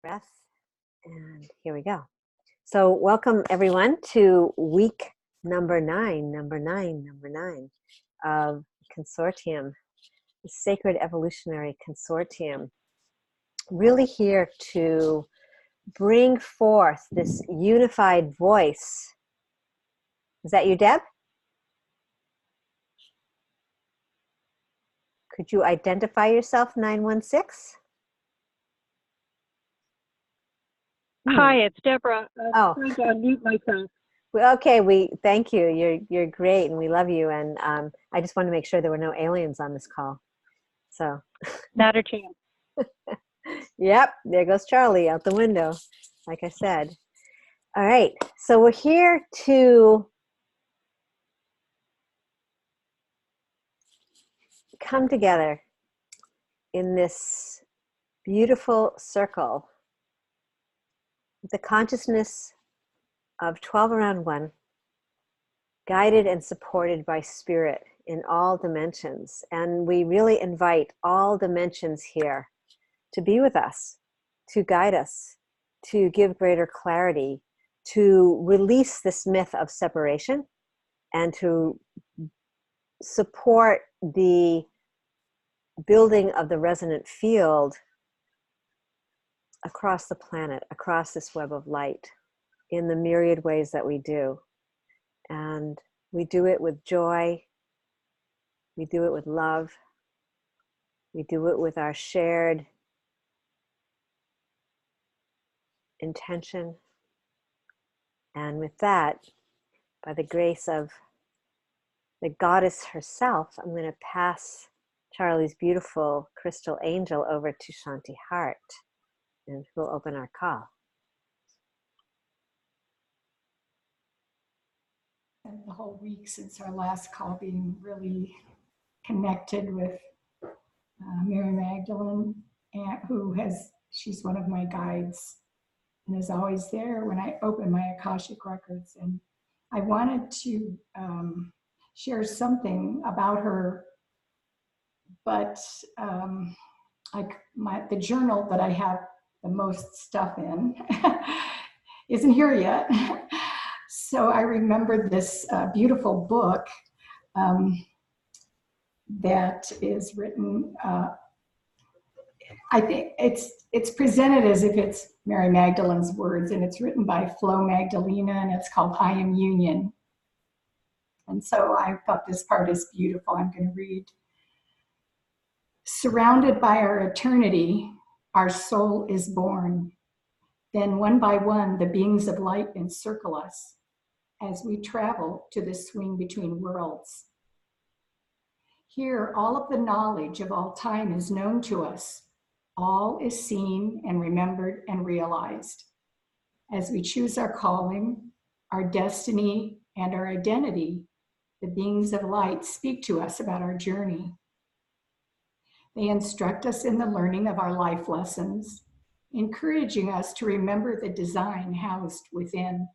Breath, and here we go. So welcome everyone to week number nine of Consortium, the Sacred Evolutionary Consortium. Really here to bring forth this unified voice. Is that you, Deb? Could you identify yourself, 916? Hi, it's Deborah. Oh, I'm trying to unmute myself. well, okay. We thank you. You're great, and we love you. And I just wanted to make sure there were no aliens on this call. So, Not a chance. yep, there goes Charlie out the window. Like I said. All right. So we're here to come together in this beautiful circle with the consciousness of 12 around 1, guided and supported by spirit in all dimensions. And we really invite all dimensions here to be with us, to guide us, to give greater clarity, to release this myth of separation, and to support the building of the resonant field across the planet, across this web of light, in the myriad ways that we do. And we do it with joy, we do it with love, we do it with our shared intention. And with that, by the grace of the goddess herself, I'm going to pass Charlie's beautiful crystal angel over to Shanti Hart, and who'll open our call. And the whole week since our last call, being really connected with Mary Magdalene, she's one of my guides and is always there when I open my Akashic records. And I wanted to share something about her, but the journal that I have the most stuff in isn't here yet. So I remembered this beautiful book that is written, I think it's presented as if it's Mary Magdalene's words, and it's written by Flo Magdalena, and it's called I Am Union. And so I thought this part is beautiful. I'm going to read. Surrounded by our eternity, our soul is born. Then one by one, the beings of light encircle us as we travel to the swing between worlds. Here, all of the knowledge of all time is known to us. All is seen and remembered and realized. As we choose our calling, our destiny, and our identity, the beings of light speak to us about our journey. They instruct us in the learning of our life lessons, encouraging us to remember the design housed within.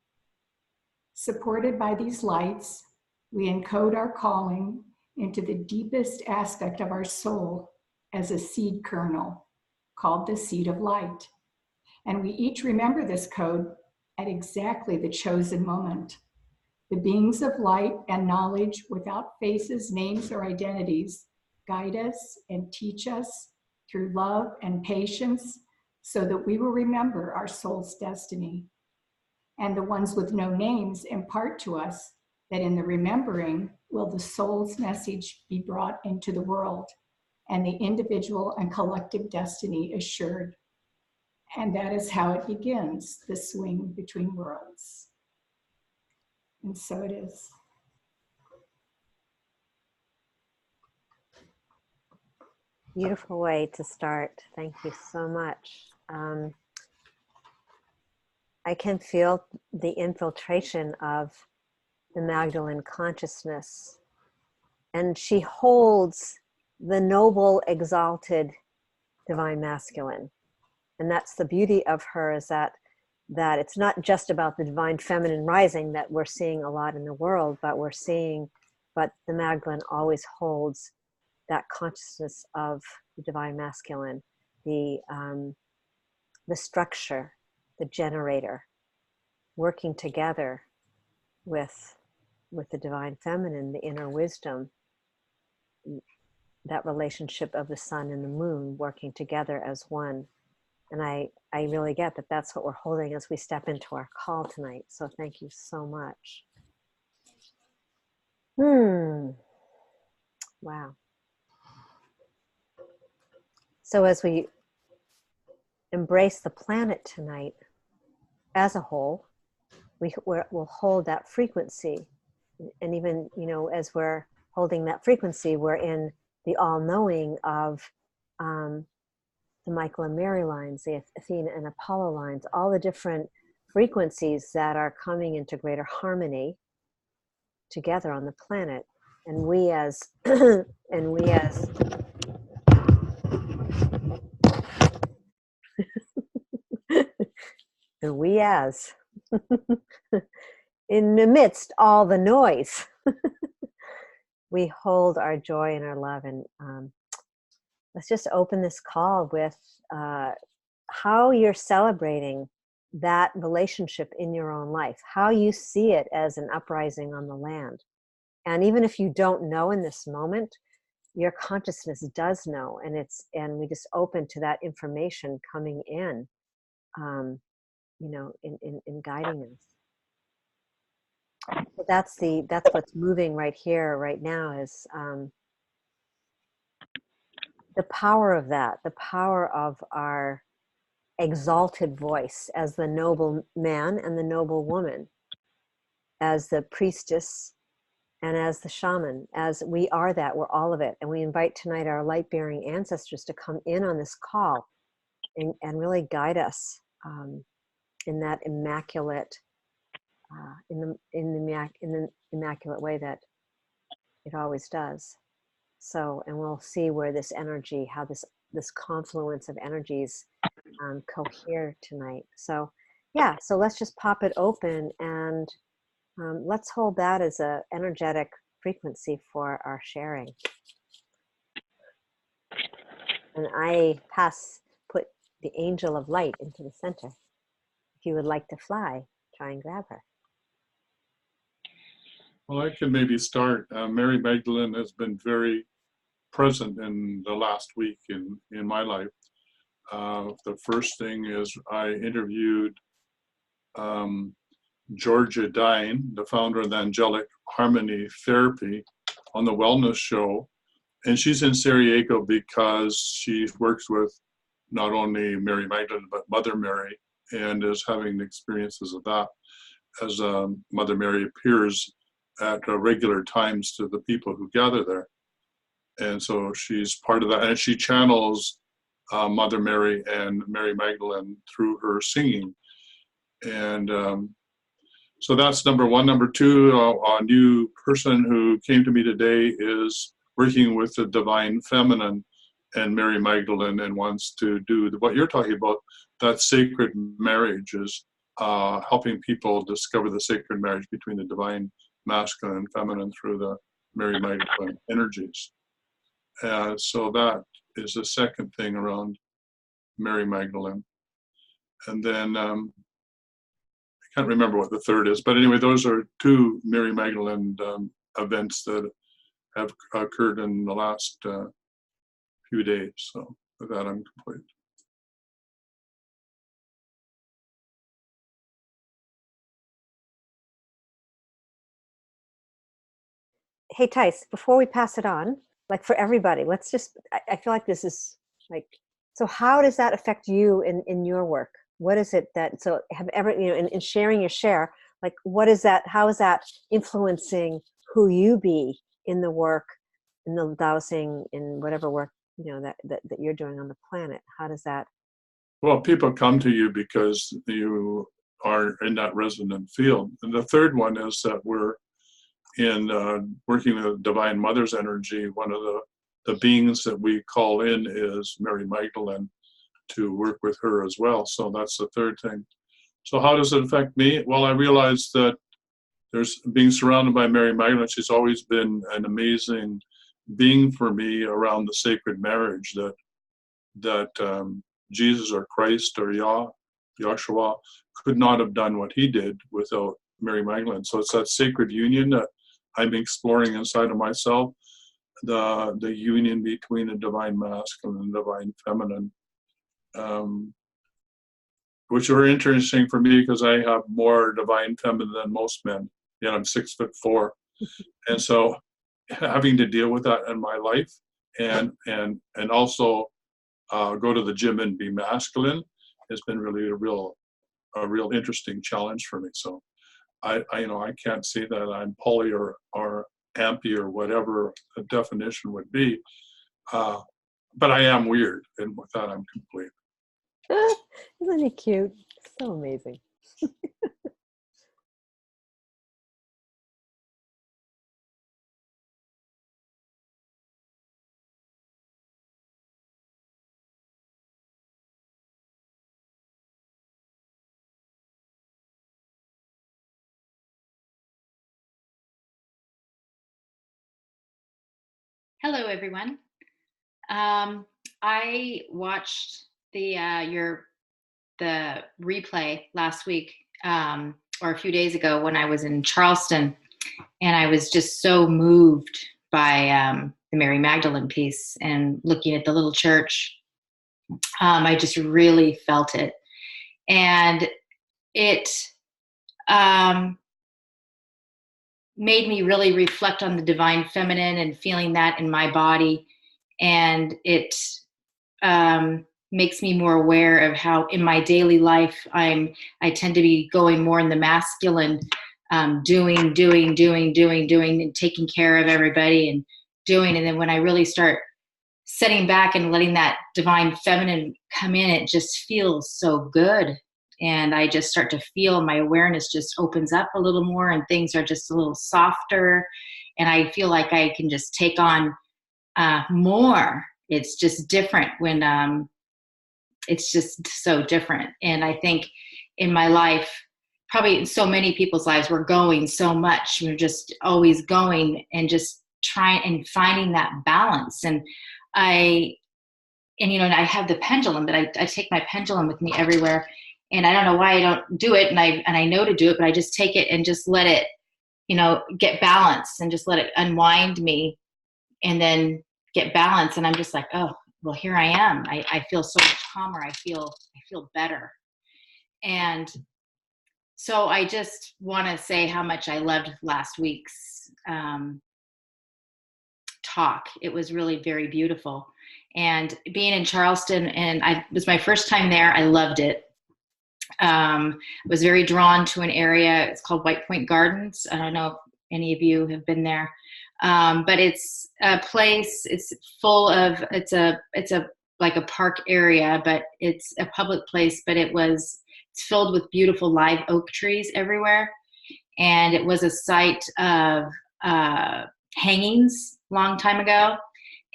Supported by these lights, we encode our calling into the deepest aspect of our soul as a seed kernel called the seed of light. And we each remember this code at exactly the chosen moment. The beings of light and knowledge without faces, names, or identities guide us and teach us through love and patience so that we will remember our soul's destiny. And the ones with no names impart to us that in the remembering will the soul's message be brought into the world and the individual and collective destiny assured. And that is how it begins, the swing between worlds. And so it is. Beautiful way to start. Thank you so much. I can feel the infiltration of the Magdalene consciousness, and she holds the noble, exalted divine masculine. And that's the beauty of her, is that it's not just about the divine feminine rising that we're seeing a lot in the world, but the Magdalene always holds that consciousness of the divine masculine, the the structure, the generator, working together with the divine feminine, the inner wisdom, that relationship of the sun and the moon working together as one. And I really get that that's what we're holding as we step into our call tonight. So thank you so much. Wow. So as we embrace the planet tonight as a whole, we'll hold that frequency. And even, you know, as we're holding that frequency, we're in the all-knowing of the Michael and Mary lines, the Athena and Apollo lines, all the different frequencies that are coming into greater harmony together on the planet. And we as and we as and we as in amidst all the noise, we hold our joy and our love. And let's just open this call with how you're celebrating that relationship in your own life, how you see it as an uprising on the land. And even if you don't know in this moment, your consciousness does know, and we just open to that information coming in, you know, in guiding us. So that's what's moving right here, right now, is the power of that, the power of our exalted voice as the noble man and the noble woman, as the priestess and as the shaman, as we are that, we're all of it. And we invite tonight our light-bearing ancestors to come in on this call and really guide us in that immaculate, in the immaculate way that it always does. So, and we'll see where this energy, how this confluence of energies cohere tonight. So, yeah, so let's just pop it open and let's hold that as an energetic frequency for our sharing. And I put the angel of light into the center. If you would like to fly, try and grab her. Well, I can maybe start. Mary Magdalene has been very present in the last week in my life. The first thing is I interviewed Georgia Dine, the founder of the Angelic Harmony Therapy, on the Wellness Show. And she's in San Diego because she works with not only Mary Magdalene, but Mother Mary, and is having experiences of that as Mother Mary appears at regular times to the people who gather there. And so she's part of that. And she channels Mother Mary and Mary Magdalene through her singing. And so that's number one. Number two, a new person who came to me today is working with the Divine Feminine and Mary Magdalene and wants to do what you're talking about, that sacred marriage, is helping people discover the sacred marriage between the Divine Masculine and Feminine through the Mary Magdalene energies. So that is the second thing around Mary Magdalene. And then I can't remember what the third is, but anyway, those are two Mary Magdalene events that have occurred in the last few days. So with that, I'm complete. Hey, Tice, before we pass it on, like for everybody, let's just, I feel like this is like, so how does that affect you in your work? What is it that, so have ever, you know, in sharing your share, like what is that, how is that influencing who you be in the work, in the dowsing, in whatever work, you know, that you're doing on the planet? How does that? Well, people come to you because you are in that resonant field. And the third one is that we're in working with Divine Mother's energy. One of the beings that we call in is Mary Magdalene, to work with her as well. So that's the third thing. So how does it affect me? Well, I realized that there's being surrounded by Mary Magdalene. She's always been an amazing being for me around the sacred marriage that Jesus or Christ or Yahshua could not have done what he did without Mary Magdalene. So it's that sacred union that I'm exploring inside of myself, the union between the divine masculine and divine feminine, which are interesting for me because I have more divine feminine than most men. Yet I'm 6'4", and so having to deal with that in my life, and also go to the gym and be masculine has been really a real interesting challenge for me. So I can't say that I'm poly or ampy or whatever the definition would be, but I am weird, and with that I'm complete. Isn't he cute? So amazing. Hello, everyone. I watched the replay last week, or a few days ago, when I was in Charleston, and I was just so moved by the Mary Magdalene piece and looking at the little church. I just really felt it, and it made me really reflect on the divine feminine and feeling that in my body. And it makes me more aware of how in my daily life I tend to be going more in the masculine, doing, and taking care of everybody and doing. And then when I really start setting back and letting that divine feminine come in, it just feels so good. And I just start to feel my awareness just opens up a little more, and things are just a little softer. And I feel like I can just take on more. It's just different when it's just so different. And I think in my life, probably in so many people's lives, we're going so much. We're just always going and just trying and finding that balance. And I have the pendulum, but I take my pendulum with me everywhere. And I don't know why I don't do it. And I know to do it, but I just take it and just let it, get balanced and just let it unwind me and then get balanced. And I'm just like, oh, well, here I am. I feel so much calmer. I feel better. And so I just want to say how much I loved last week's talk. It was really very beautiful. And being in Charleston, and it was my first time there, I loved it. I was very drawn to an area. It's called White Point Gardens. I don't know if any of you have been there, but it's a place. It's full of. It's like a park area, but it's a public place. But it's filled with beautiful live oak trees everywhere, and it was a site of hangings long time ago,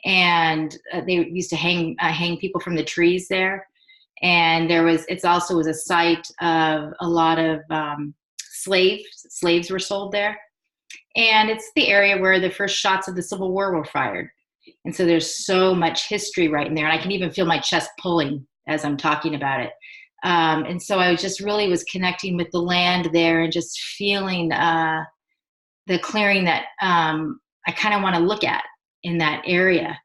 and they used to hang people from the trees there. And it also was a site of a lot of slaves were sold there. And it's the area where the first shots of the Civil War were fired. And so there's so much history right in there. And I can even feel my chest pulling as I'm talking about it. And so I just really was connecting with the land there and just feeling the clearing that I kind of want to look at in that area.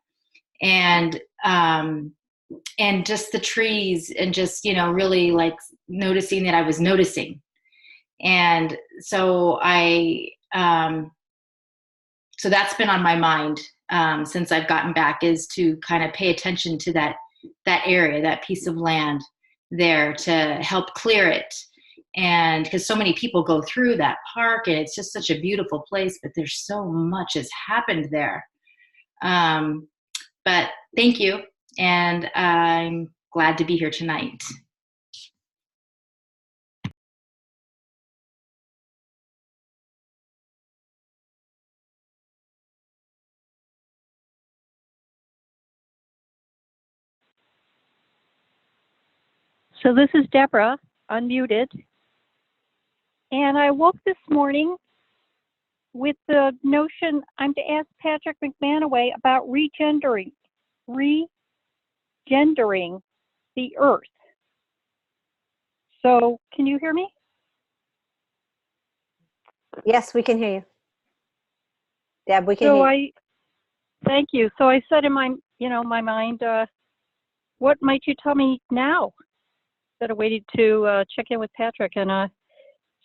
And just the trees, and just, really like noticing that I was noticing. And so so that's been on my mind since I've gotten back, is to kind of pay attention to that area, that piece of land there, to help clear it. And because so many people go through that park, and it's just such a beautiful place, but there's so much has happened there. But thank you. And I'm glad to be here tonight. So this is Deborah, unmuted. And I woke this morning with the notion I'm to ask Patrick McManaway about regendering. the earth. So can you hear me? Yes, we can hear you. Deb, we can hear you. Thank you. So I said in my mind, what might you tell me now? That I waited to check in with Patrick, and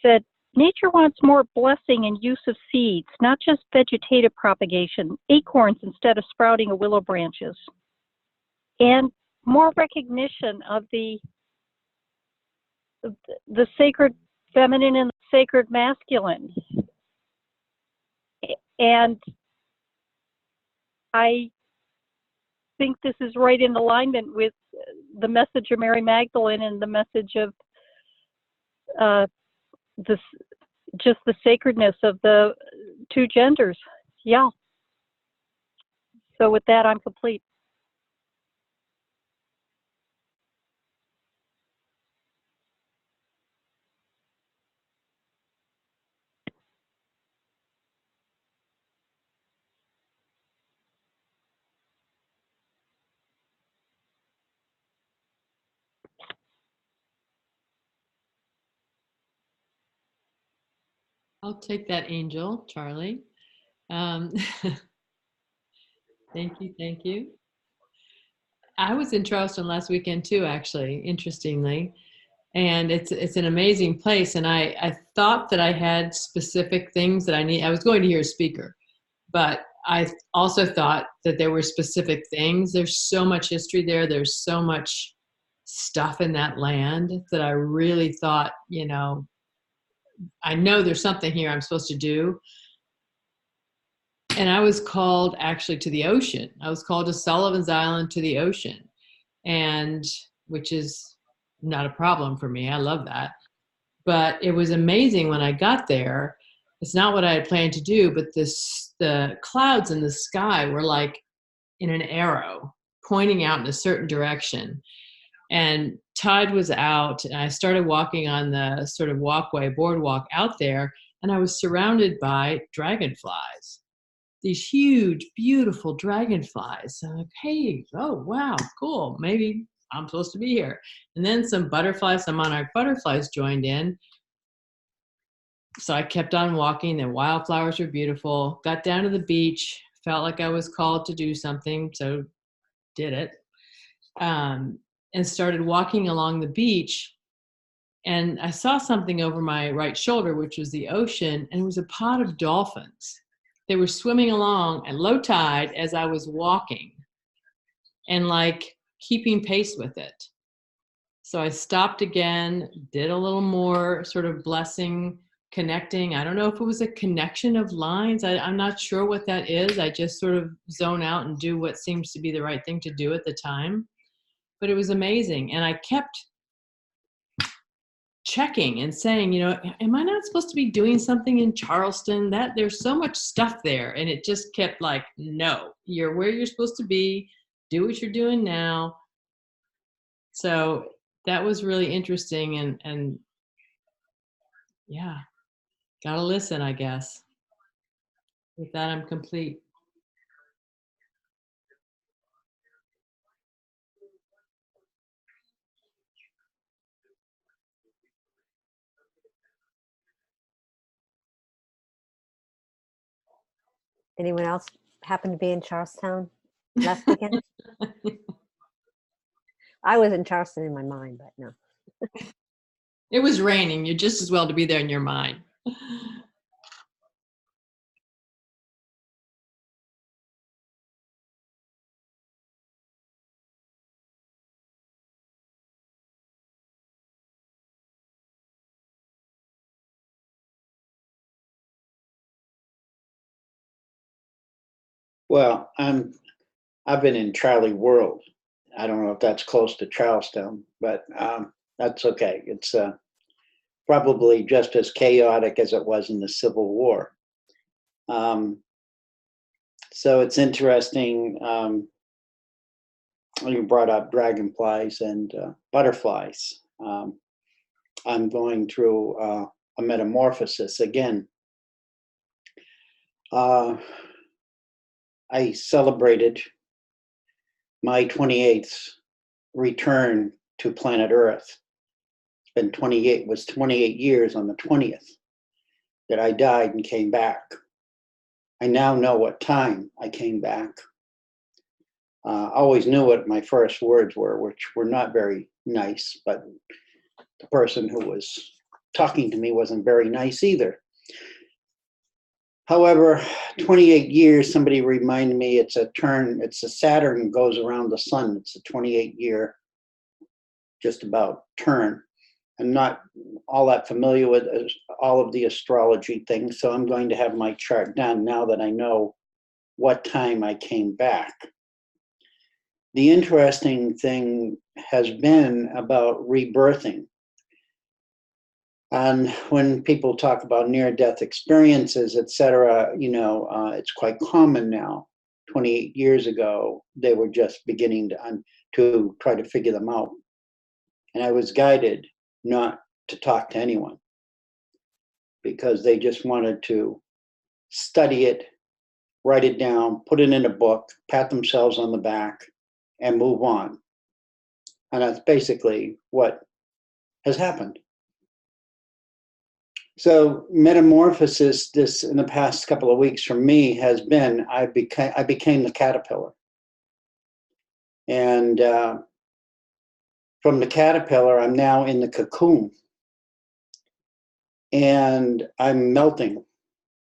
said, nature wants more blessing and use of seeds, not just vegetative propagation, acorns instead of sprouting of willow branches, and more recognition of the sacred feminine and the sacred masculine. And I think this is right in alignment with the message of Mary Magdalene and the message of just the sacredness of the two genders. Yeah. So with that, I'm complete. I'll take that, Angel, Charlie. Um, thank you, thank you. I was in Charleston last weekend too, actually, interestingly. And it's an amazing place. And I thought that I had specific things that I need. I was going to hear a speaker, but I also thought that there were specific things. There's so much history there. There's so much stuff in that land that I really thought, I know there's something here I'm supposed to do. And I was called actually to the ocean. I was called to Sullivan's Island, to the ocean, and which is not a problem for me. I love that. But it was amazing when I got there. It's not what I had planned to do, but the clouds in the sky were like in an arrow pointing out in a certain direction. And tide was out, and I started walking on the sort of boardwalk out there, and I was surrounded by dragonflies. These huge, beautiful dragonflies. I'm like, hey, oh, wow, cool. Maybe I'm supposed to be here. And then some monarch butterflies joined in. So I kept on walking. The wildflowers were beautiful. Got down to the beach, felt like I was called to do something, so did it. And started walking along the beach. And I saw something over my right shoulder, which was the ocean, and it was a pod of dolphins. They were swimming along at low tide as I was walking and like keeping pace with it. So I stopped again, did a little more sort of blessing, connecting. I don't know if it was a connection of lines. I'm not sure what that is. I just sort of zone out and do what seems to be the right thing to do at the time. But it was amazing. And I kept checking and saying, am I not supposed to be doing something in Charleston? That there's so much stuff there. And it just kept like, no, you're where you're supposed to be. Do what you're doing now. So that was really interesting. And yeah, gotta listen, I guess. With that, I'm complete. Anyone else happen to be in Charlestown last weekend? I was in Charleston in my mind, but no. It was raining. You're just as well to be there in your mind. Well, I've been in Charlie World. I don't know if that's close to Charleston, but that's okay. It's probably just as chaotic as it was in the Civil War. So it's interesting. You brought up dragonflies and butterflies. I'm going through a metamorphosis again. I celebrated my 28th return to planet Earth. It's been 28 years on the 20th that I died and came back. I now know what time I came back. I always knew what my first words were, which were not very nice, but the person who was talking to me wasn't very nice either. However, 28 years, somebody reminded me it's a Saturn goes around the sun. It's a 28-year just about turn. I'm not all that familiar with all of the astrology things, so I'm going to have my chart done now that I know what time I came back. The interesting thing has been about rebirthing. And when people talk about near-death experiences, et cetera, it's quite common now. 28 years ago, they were just beginning to try to figure them out. And I was guided not to talk to anyone because they just wanted to study it, write it down, put it in a book, pat themselves on the back, and move on. And that's basically what has happened. So metamorphosis, this in the past couple of weeks for me has been, I became the caterpillar. And from the caterpillar, I'm now in the cocoon. And I'm melting.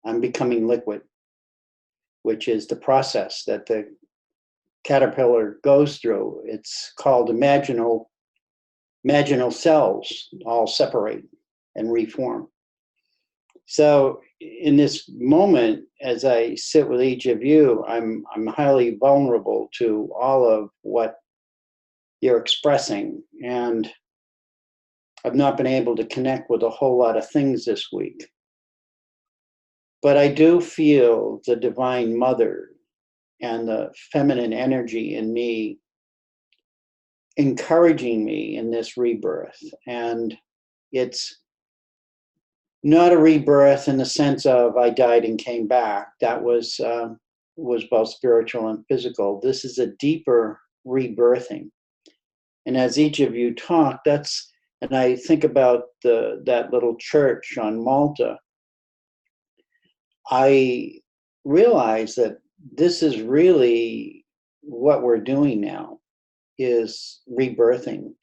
I'm becoming liquid, which is the process that the caterpillar goes through. It's called imaginal cells all separate and reform. So in this moment, as I sit with each of you, I'm highly vulnerable to all of what you're expressing. And I've not been able to connect with a whole lot of things this week. But I do feel the Divine Mother and the feminine energy in me encouraging me in this rebirth. And it's not a rebirth in the sense of I died and came back. That was both spiritual and physical. This is a deeper rebirthing. And as each of you talk, and I think about that little church on Malta, I realize that this is really what we're doing now, is rebirthing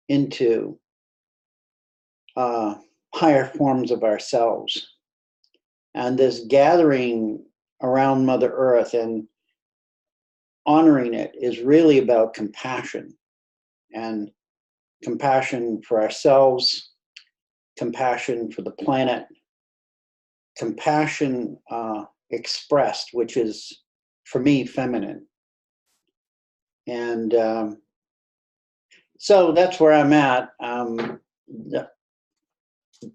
into higher forms of ourselves. And this gathering around Mother Earth and honoring it is really about compassion, and compassion for ourselves, compassion for the planet, compassion expressed, which is, for me, feminine. And so that's where I'm at,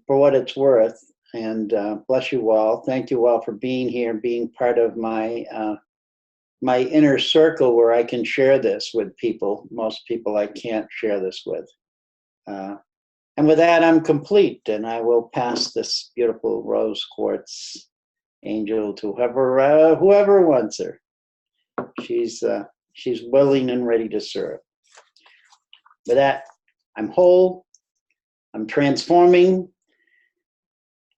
for what it's worth. And bless you all. Thank you all for being here, being part of my inner circle where I can share this with people. Most people I can't share this with. And with that, I'm complete, and I will pass this beautiful rose quartz angel to whoever wants her. She's willing and ready to serve. With that, I'm whole. I'm transforming,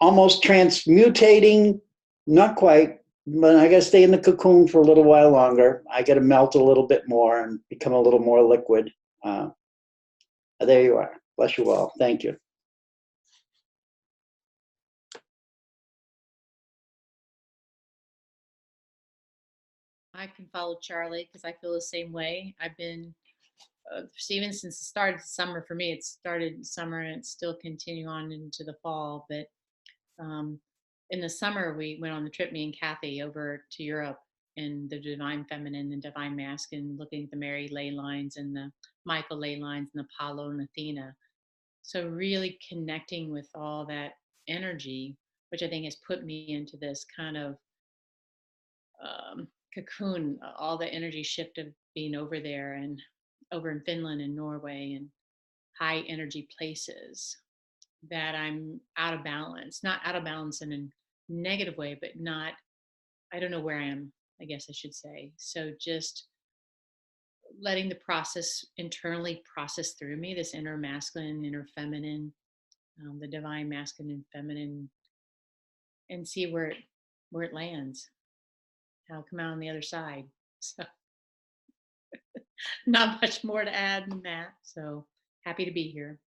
almost transmutating, not quite, but I got to stay in the cocoon for a little while longer. I got to melt a little bit more and become a little more liquid. There you are. Bless you all. Thank you. I can follow Charlie because I feel the same way. I've been, even since the start of the summer, for me, it started in summer and it's still continue on into the fall. But in the summer, we went on the trip, me and Kathy, over to Europe in the Divine Feminine and Divine Masculine, looking at the Mary ley lines and the Michael ley lines and Apollo and Athena. So really connecting with all that energy, which I think has put me into this kind of cocoon, all the energy shift of being over there and over in Finland and Norway and high energy places, that I'm out of balance, not out of balance in a negative way, but I don't know where I am, I guess I should say. So just letting the process internally process through me, this inner masculine, inner feminine, the divine masculine and feminine, and see where it lands. How I'll come out on the other side. So not much more to add than that. So happy to be here.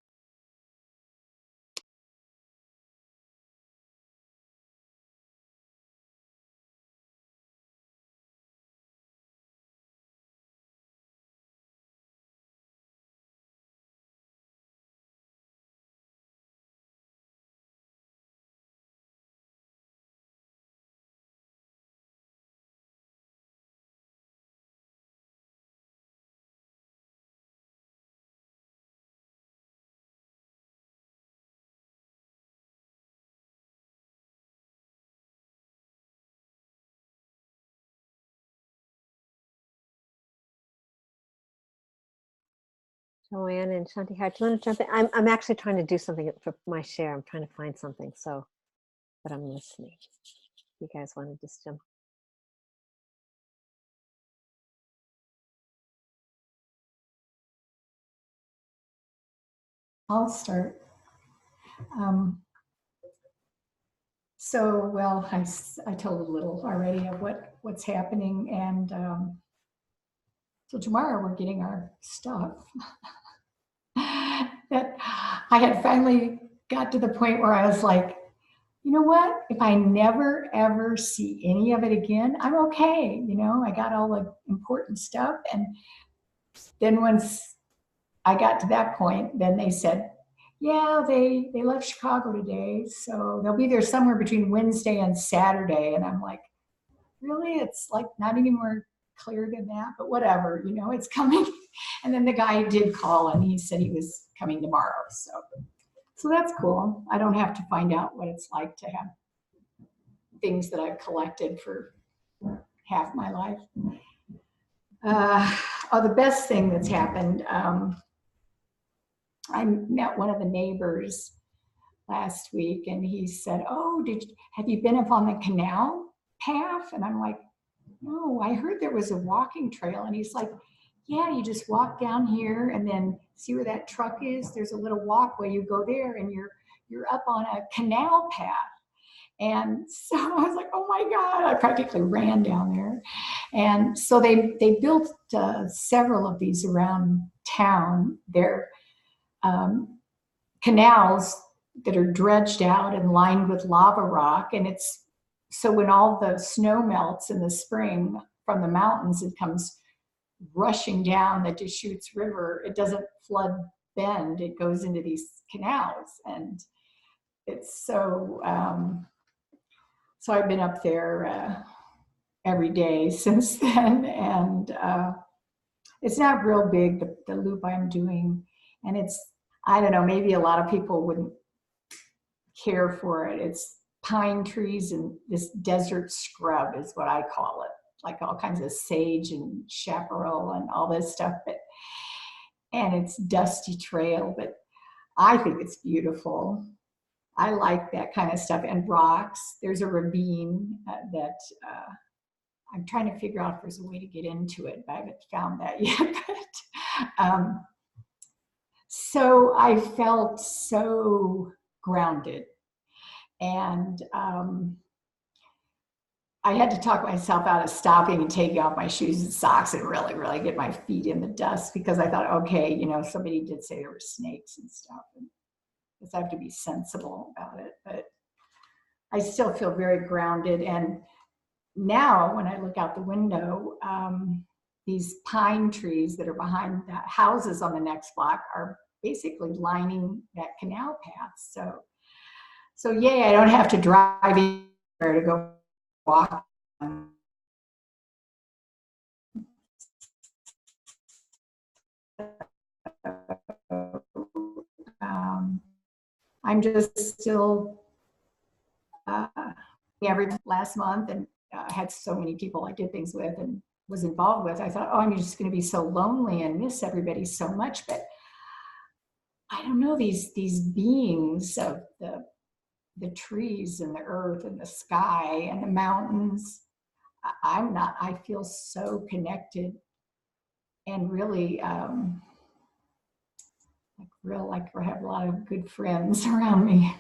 Joanne and Shanti Hart, do you want to jump in? I'm actually trying to do something for my share. I'm trying to find something, so, but I'm listening. You guys want to just jump? I'll start. So, well, I told a little already of what's happening, and so tomorrow we're getting our stuff. That I had finally got to the point where I was like, you know what? If I never ever see any of it again, I'm okay. You know, I got all the important stuff, and then once I got to that point, then they said, yeah, they left Chicago today, so they'll be there somewhere between Wednesday and Saturday. And I'm like, really? It's like not any more clear than that, but whatever, you know, it's coming. And then the guy did call and he said he was coming tomorrow. So that's cool. I don't have to find out what it's like to have things that I've collected for half my life. The best thing that's happened, I met one of the neighbors last week and he said, oh, have you been up on the canal path? And I'm like, no, I heard there was a walking trail. And he's like, yeah, you just walk down here and then see where that truck is. There's a little walkway. You go there and you're up on a canal path. And so I was like, oh my God, I practically ran down there. And so they built several of these around town. They're canals that are dredged out and lined with lava rock. And it's so when all the snow melts in the spring from the mountains, it comes rushing down the Deschutes River. It doesn't flood Bend, it goes into these canals. And it's so, so I've been up there every day since then. And it's not real big, the loop I'm doing. And it's, I don't know, maybe a lot of people wouldn't care for it. It's pine trees and this desert scrub is what I call it, like all kinds of sage and chaparral and all this stuff. And it's dusty trail, but I think it's beautiful. I like that kind of stuff. And rocks. There's a ravine that I'm trying to figure out if there's a way to get into it, but I haven't found that yet. But, so I felt so grounded. And I had to talk myself out of stopping and taking off my shoes and socks and really, really get my feet in the dust, because I thought, okay, you know, somebody did say there were snakes and stuff. And I guess I have to be sensible about it. But I still feel very grounded. And now when I look out the window, these pine trees that are behind the houses on the next block are basically lining that canal path. So yay, I don't have to drive anywhere to go walk. I'm just still every last month, and I had so many people I did things with and was involved with. I thought, oh, I'm just going to be so lonely and miss everybody so much. But I don't know, these beings of the trees and the earth and the sky and the mountains, I feel so connected. and really, like I have a lot of good friends around me.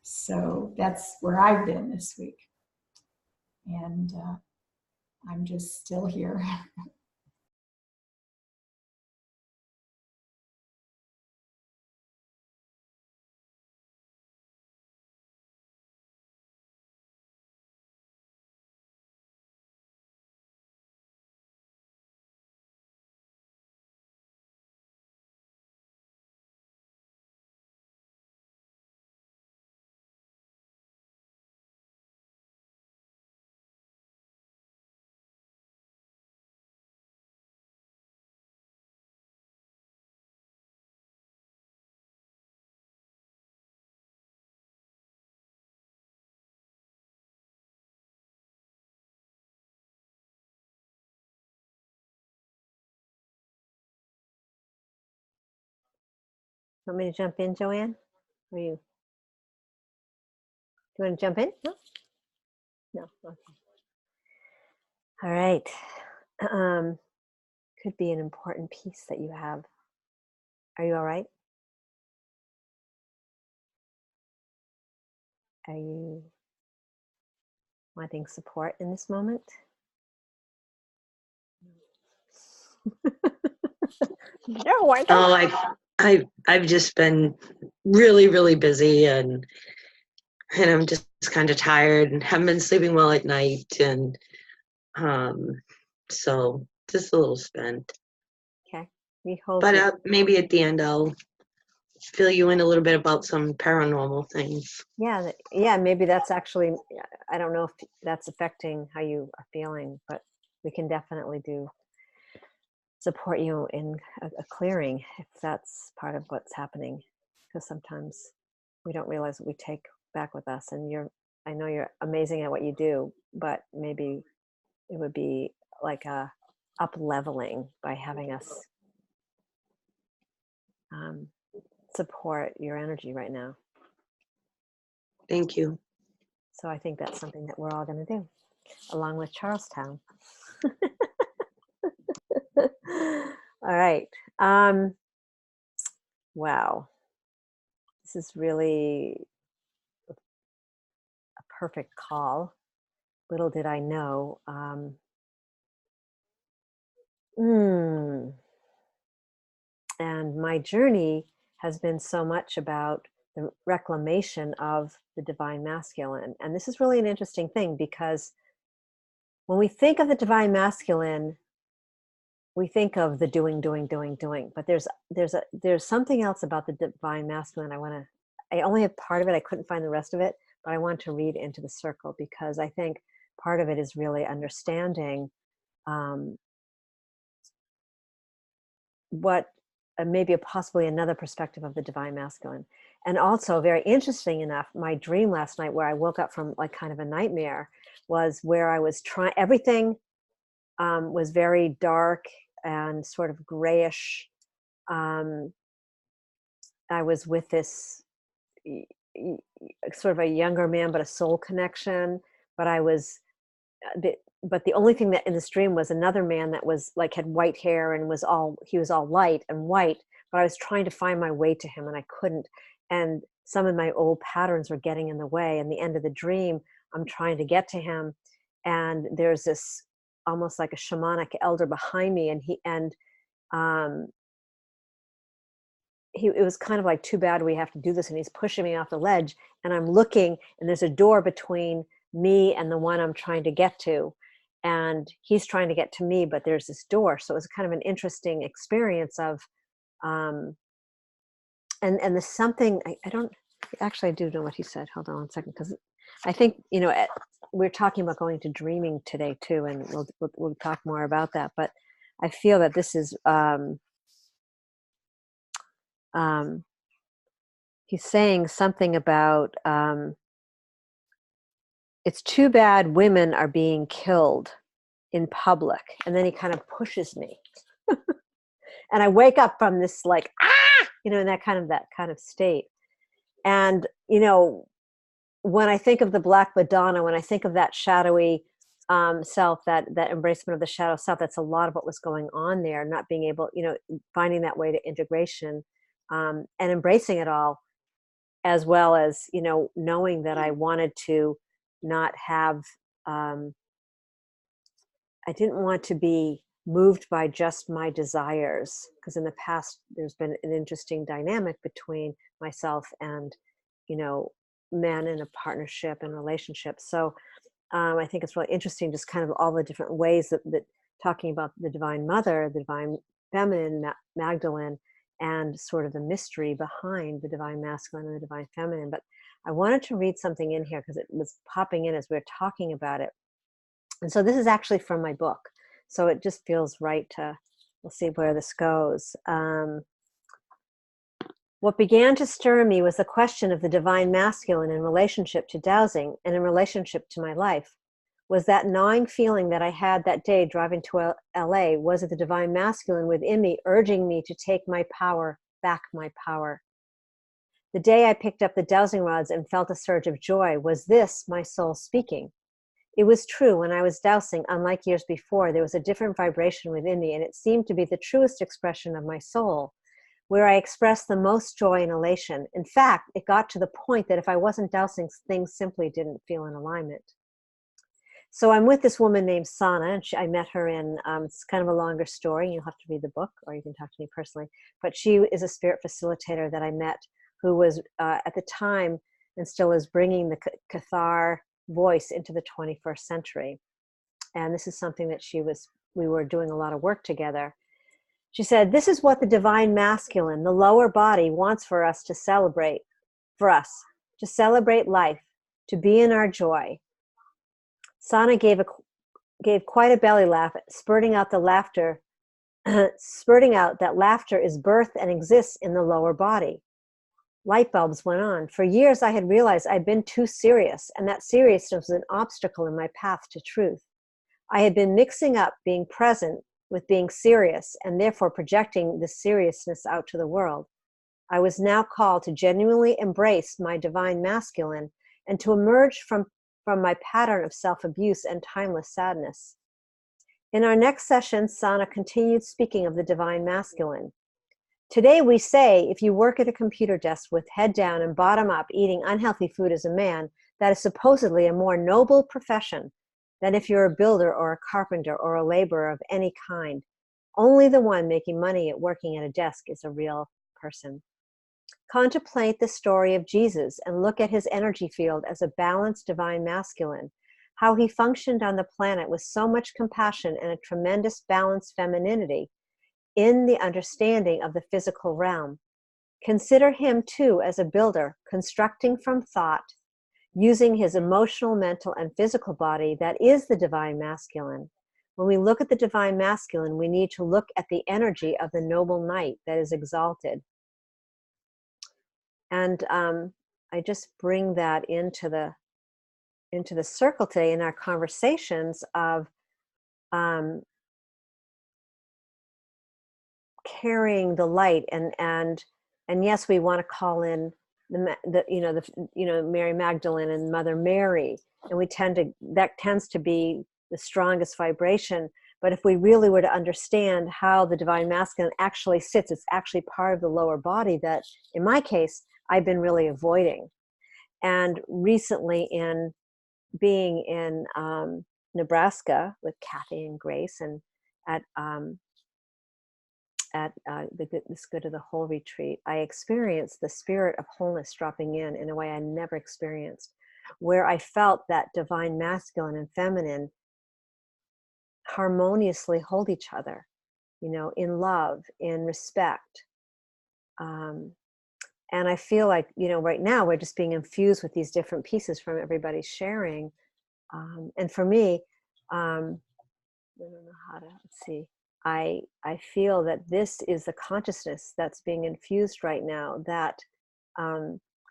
So that's where I've been this week. And I'm just still here. Want me to jump in, Joanne? Or you? Do you want to jump in? No? No. Okay. All right. Could be an important piece that you have. Are you all right? Are you wanting support in this moment? No, I don't. Oh, I've just been really, really busy, and I'm just kind of tired and haven't been sleeping well at night, and so just a little spent. Okay. We hold But you. maybe at the end I'll fill you in a little bit about some paranormal things. Yeah, yeah, maybe that's actually, I don't know if that's affecting how you are feeling, but we can definitely support you in a clearing if that's part of what's happening. Because sometimes we don't realize what we take back with us. And I know you're amazing at what you do, but maybe it would be like a up leveling by having us support your energy right now. Thank you. So I think that's something that we're all going to do, along with Charlestown. All right. Wow. This is really a perfect call. Little did I know. And my journey has been so much about the reclamation of the divine masculine. And this is really an interesting thing, because when we think of the divine masculine, we think of the doing, but there's something else about the divine masculine. I only have part of it. I couldn't find the rest of it, but I want to read into the circle, because I think part of it is really understanding what maybe possibly another perspective of the divine masculine. And also, very interesting enough, my dream last night, where I woke up from like kind of a nightmare, was where I was trying, everything was very dark and sort of grayish. I was with this sort of a younger man, but a soul connection. But but the only thing that in this dream was another man that was like, had white hair and he was all light and white. But I was trying to find my way to him and I couldn't. And some of my old patterns were getting in the way. And the end of the dream, I'm trying to get to him, and there's this almost like a shamanic elder behind me, and it was kind of like, too bad we have to do this, and he's pushing me off the ledge, and I'm looking, and there's a door between me and the one I'm trying to get to, and he's trying to get to me, but there's this door. So it was kind of an interesting experience of and there's something, I don't actually, I do know what he said. Hold on one second, because I think, we're talking about going to dreaming today too, and we'll talk more about that. But I feel that this is he's saying something about it's too bad women are being killed in public, and then he kind of pushes me, and I wake up from this like in that kind of state. And when I think of the Black Madonna, when I think of that shadowy self, that embracement of the shadow self, that's a lot of what was going on there, not being able, finding that way to integration, and embracing it all, as well as, knowing that I wanted to not have, I didn't want to be moved by just my desires, because in the past there's been an interesting dynamic between myself and, men in a partnership and relationship. So I think it's really interesting, just kind of all the different ways that talking about the Divine Mother, the Divine Feminine, Magdalene, and sort of the mystery behind the Divine Masculine and the Divine Feminine. But I wanted to read something in here because it was popping in as we were talking about it. And so this is actually from my book. So it just feels right to, we'll see where this goes. What began to stir me was the question of the Divine Masculine in relationship to dowsing and in relationship to my life. Was that gnawing feeling that I had that day driving to LA, was it the Divine Masculine within me urging me to take my power, back my power? The day I picked up the dowsing rods and felt a surge of joy, was this my soul speaking? It was true, when I was dowsing, unlike years before, there was a different vibration within me, and it seemed to be the truest expression of my soul, where I expressed the most joy and elation. In fact, it got to the point that if I wasn't dowsing, things simply didn't feel in alignment. So I'm with this woman named Sana, and I met her in, it's kind of a longer story. You'll have to read the book, or you can talk to me personally. But she is a spirit facilitator that I met, who was at the time, and still is, bringing the Cathar voice into the 21st century. And this is something that we were doing a lot of work together. She said, this is what the Divine Masculine, the lower body, wants for us to celebrate, to celebrate life, to be in our joy. Sana gave quite a belly laugh, spurting out that laughter is birth and exists in the lower body. Light bulbs went on. For years I had realized I'd been too serious, and that seriousness was an obstacle in my path to truth. I had been mixing up being present with being serious, and therefore projecting the seriousness out to the world. I was now called to genuinely embrace my Divine Masculine and to emerge from my pattern of self-abuse and timeless sadness. In our next session, Sana continued speaking of the Divine Masculine. Today we say, if you work at a computer desk with head down and bottom up eating unhealthy food as a man, that is supposedly a more noble profession than if you're a builder or a carpenter or a laborer of any kind. Only the one making money at working at a desk is a real person. Contemplate the story of Jesus and look at his energy field as a balanced Divine Masculine, how he functioned on the planet with so much compassion and a tremendous balanced femininity in the understanding of the physical realm. Consider him too as a builder, constructing from thought, using his emotional, mental, and physical body that is the Divine Masculine. When we look at the Divine Masculine, we need to look at the energy of the noble knight that is exalted. And I just bring that into the circle today in our conversations of carrying the light, and yes, we want to call in Mary Magdalene and Mother Mary, and that tends to be the strongest vibration. But if we really were to understand how the Divine Masculine actually sits, it's actually part of the lower body that, in my case, I've been really avoiding. And recently, in being in Nebraska with Kathy and Grace, and at this Good of the Whole retreat, I experienced the spirit of wholeness dropping in a way I never experienced, where I felt that Divine Masculine and Feminine harmoniously hold each other, in love, in respect. And I feel like, right now we're just being infused with these different pieces from everybody sharing. And for me, I don't know how to, let's see. I feel that this is the consciousness that's being infused right now, that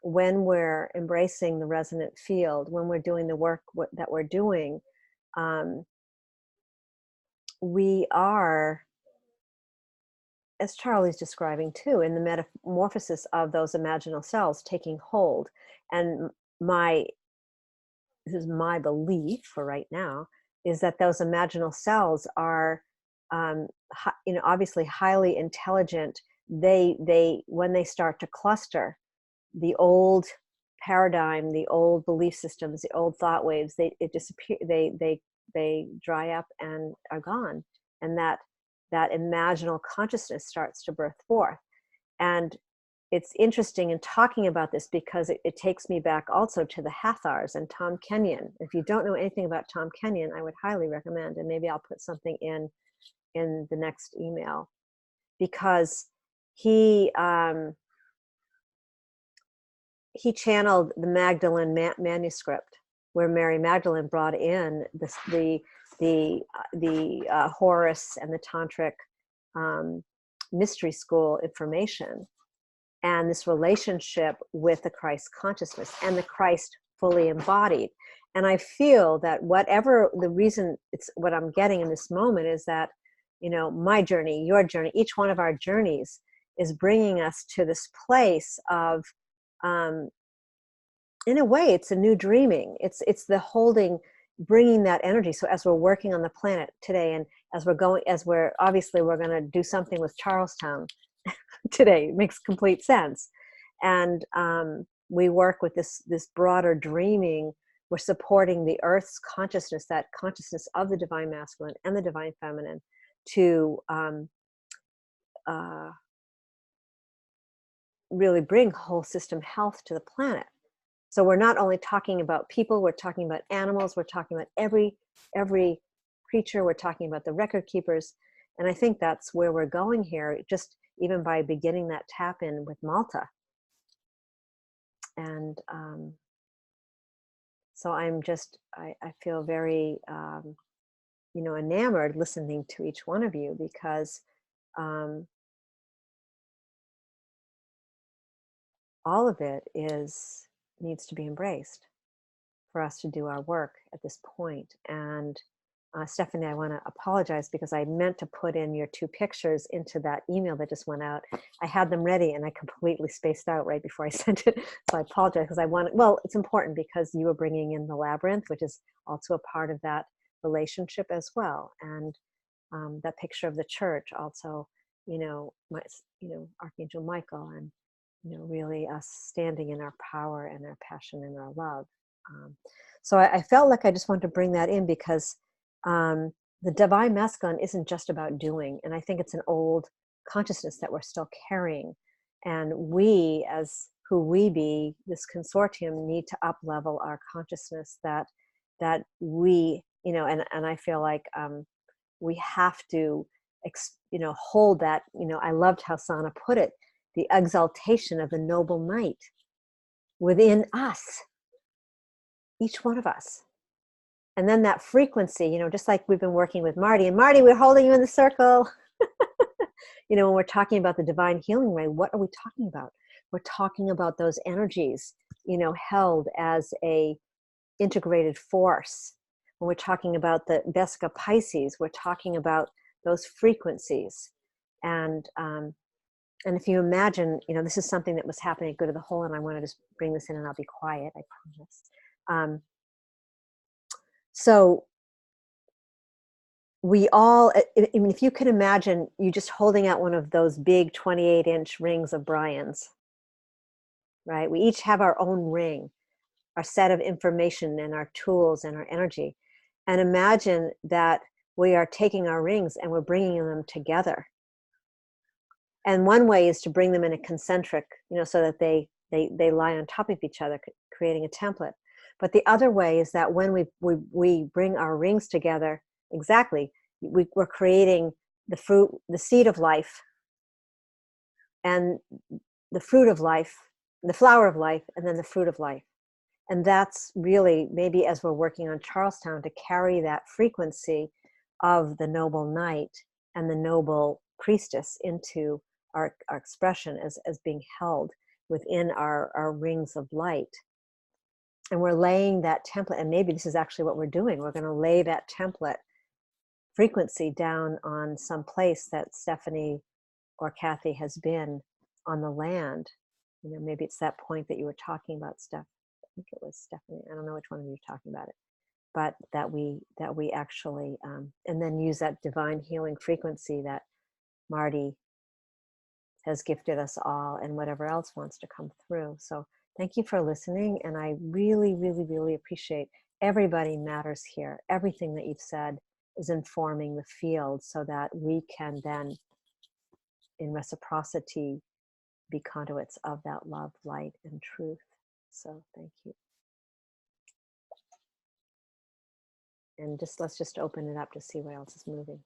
when we're embracing the resonant field, when we're doing the work that we're doing, we are, as Charlie's describing too, in the metamorphosis of those imaginal cells taking hold. And this is my belief for right now, is that those imaginal cells are, obviously highly intelligent. They when they start to cluster, the old paradigm, the old belief systems, the old thought waves, it disappear. They dry up and are gone, and that imaginal consciousness starts to birth forth. And it's interesting in talking about this because it takes me back also to the Hathars and Tom Kenyon. If you don't know anything about Tom Kenyon, I would highly recommend, and maybe I'll put something in the next email, because he channeled the Magdalene manuscript, where Mary Magdalene brought in the Horus and the Tantric mystery school information, and this relationship with the Christ consciousness and the Christ fully embodied. And I feel that whatever the reason, it's what I'm getting in this moment is that, my journey, your journey, each one of our journeys is bringing us to this place of, in a way, it's a new dreaming. It's the holding, bringing that energy. So as we're working on the planet today, and as we're obviously we're going to do something with Charlestown today, it makes complete sense. And we work with this broader dreaming. We're supporting the Earth's consciousness, that consciousness of the divine masculine and the divine feminine, to really bring whole system health to the planet. So we're not only talking about people, we're talking about animals, we're talking about every creature, we're talking about the record keepers. And I think that's where we're going here, just even by beginning that tap in with Malta. And so I'm just, I feel very, enamored listening to each one of you, because all of it needs to be embraced for us to do our work at this point. And Stephanie, I want to apologize because I meant to put in your 2 pictures into that email that just went out. I had them ready and I completely spaced out right before I sent it. So I apologize, because it's important because you were bringing in the labyrinth, which is also a part of that relationship as well. And that picture of the church also, Archangel Michael, and really us standing in our power and our passion and our love. So I felt like I just wanted to bring that in, because the divine masculine isn't just about doing. And I think it's an old consciousness that we're still carrying. And we, as who we be, this consortium, need to up level our consciousness, that we, and I feel like we have to, hold that, I loved how Sana put it, the exaltation of the noble knight within us, each one of us. And then that frequency, just like we've been working with Marty, and Marty, we're holding you in the circle. When we're talking about the divine healing ray, what are we talking about? We're talking about those energies, held as a integrated force. When we're talking about the Vesica Pisces, we're talking about those frequencies. And if you imagine, this is something that was happening at Good of the Whole, and I want to just bring this in and I'll be quiet, I promise. So we all, if you can imagine you just holding out one of those big 28-inch rings of Brian's, right? We each have our own ring, our set of information and our tools and our energy. And imagine that we are taking our rings and we're bringing them together. And one way is to bring them in a concentric, so that they lie on top of each other, creating a template. But the other way is that when we bring our rings together, exactly, we're creating the fruit, the seed of life, and the fruit of life, the flower of life, and then the fruit of life. And that's really, maybe as we're working on Charlestown, to carry that frequency of the noble knight and the noble priestess into our expression as being held within our rings of light. And we're laying that template, and maybe this is actually what we're doing. We're going to lay that template frequency down on some place that Stephanie or Kathy has been on the land. Maybe it's that point that you were talking about, Steph. I think it was Stephanie. I don't know which one of you were talking about it. but that we actually, and then use that divine healing frequency that Marty has gifted us all, and whatever else wants to come through. So thank you for listening, and I really, really, really appreciate everybody matters here. Everything that you've said is informing the field so that we can then, in reciprocity, be conduits of that love, light, and truth. So thank you. And let's just open it up to see what else is moving.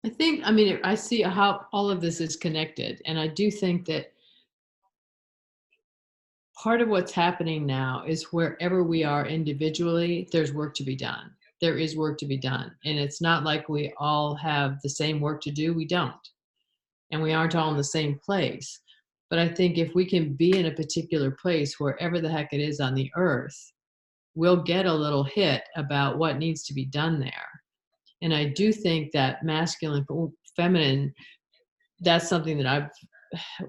I think, I mean, I see how all of this is connected. And I do think that part of what's happening now is wherever we are individually, there's work to be done. There is work to be done. And it's not like we all have the same work to do. We don't. And we aren't all in the same place. But I think if we can be in a particular place, wherever the heck it is on the earth, we'll get a little hit about what needs to be done there. And I do think that masculine, feminine, that's something that I've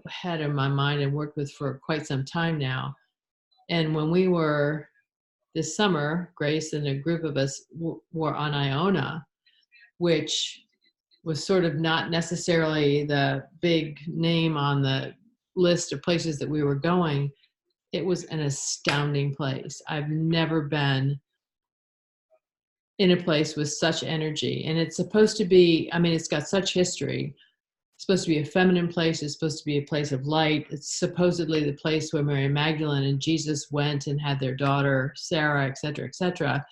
had in my mind and worked with for quite some time now. And when we were this summer, Grace and a group of us were on Iona, which was sort of not necessarily the big name on the list of places that we were going. It was an astounding place. I've never been in a place with such energy. And it's supposed to be, I mean, it's got such history. It's supposed to be a feminine place. It's supposed to be a place of light. It's supposedly the place where Mary Magdalene and Jesus went and had their daughter, Sarah, et cetera, et cetera.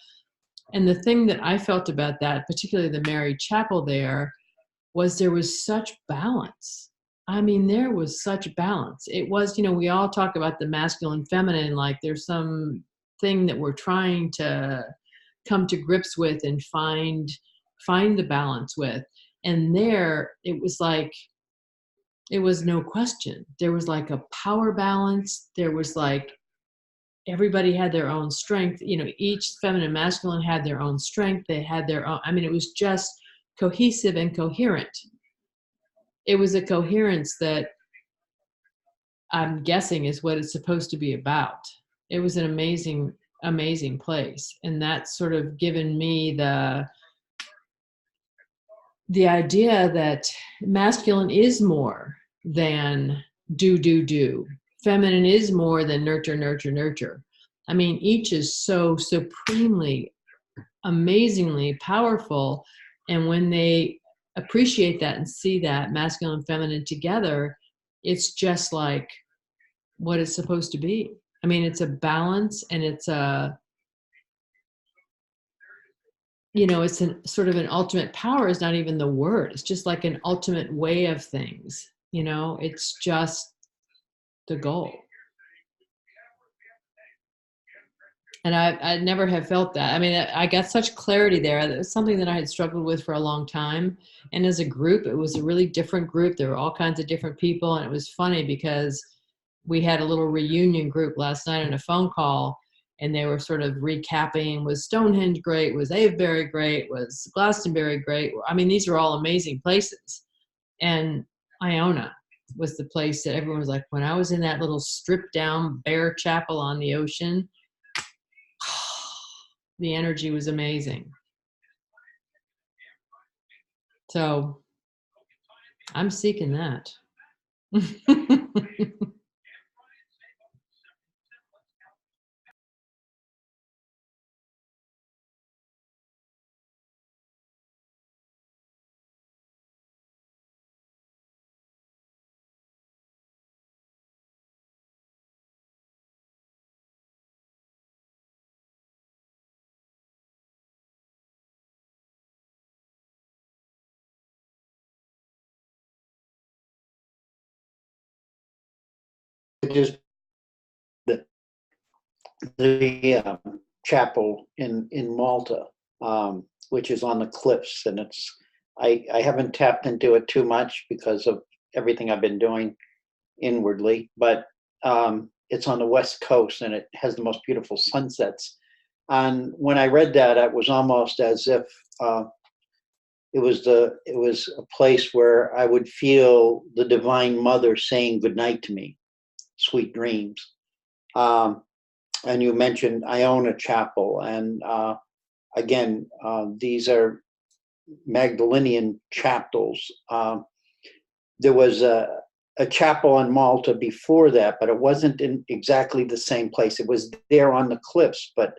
And the thing that I felt about that, particularly the Mary Chapel there was such balance. I mean, there was such balance. It was, you know, we all talk about the masculine, feminine, like there's some thing that we're trying to come to grips with and find the balance with. And there, it was like, it was no question. There was like a power balance. There was like, everybody had their own strength. You know, each feminine and masculine had their own strength. They had their own, I mean, it was just cohesive and coherent. It was a coherence that I'm guessing is what it's supposed to be about. It was an amazing, amazing place. And that's sort of given me the idea that masculine is more than do. Feminine is more than nurture. I mean, each is so supremely, amazingly powerful. And when they appreciate that and see that masculine and feminine together, it's just like what it's supposed to be. I mean, it's a balance, and it's a, you know, it's an sort of an ultimate power is not even the word. It's just like an ultimate way of things. You know, it's just the goal. And I never have felt that. I mean, I got such clarity there. It was something that I had struggled with for a long time. And as a group, it was a really different group. There were all kinds of different people. And it was funny because we had a little reunion group last night on a phone call, and they were sort of recapping, was Stonehenge great? Was Avebury great? Was Glastonbury great? I mean, these are all amazing places. And Iona was the place that everyone was like, when I was in that little stripped down bare chapel on the ocean, the energy was amazing. So I'm seeking that. Just the chapel in Malta, which is on the cliffs, and I haven't tapped into it too much because of everything I've been doing inwardly, but it's on the west coast, and it has the most beautiful sunsets. And when I read that, it was almost as if it was a place where I would feel the Divine Mother saying goodnight to me, sweet dreams. And you mentioned I own a chapel, and again, these are Magdalenian chapels. There was a chapel on Malta before that, but it wasn't in exactly the same place. It was there on the cliffs, but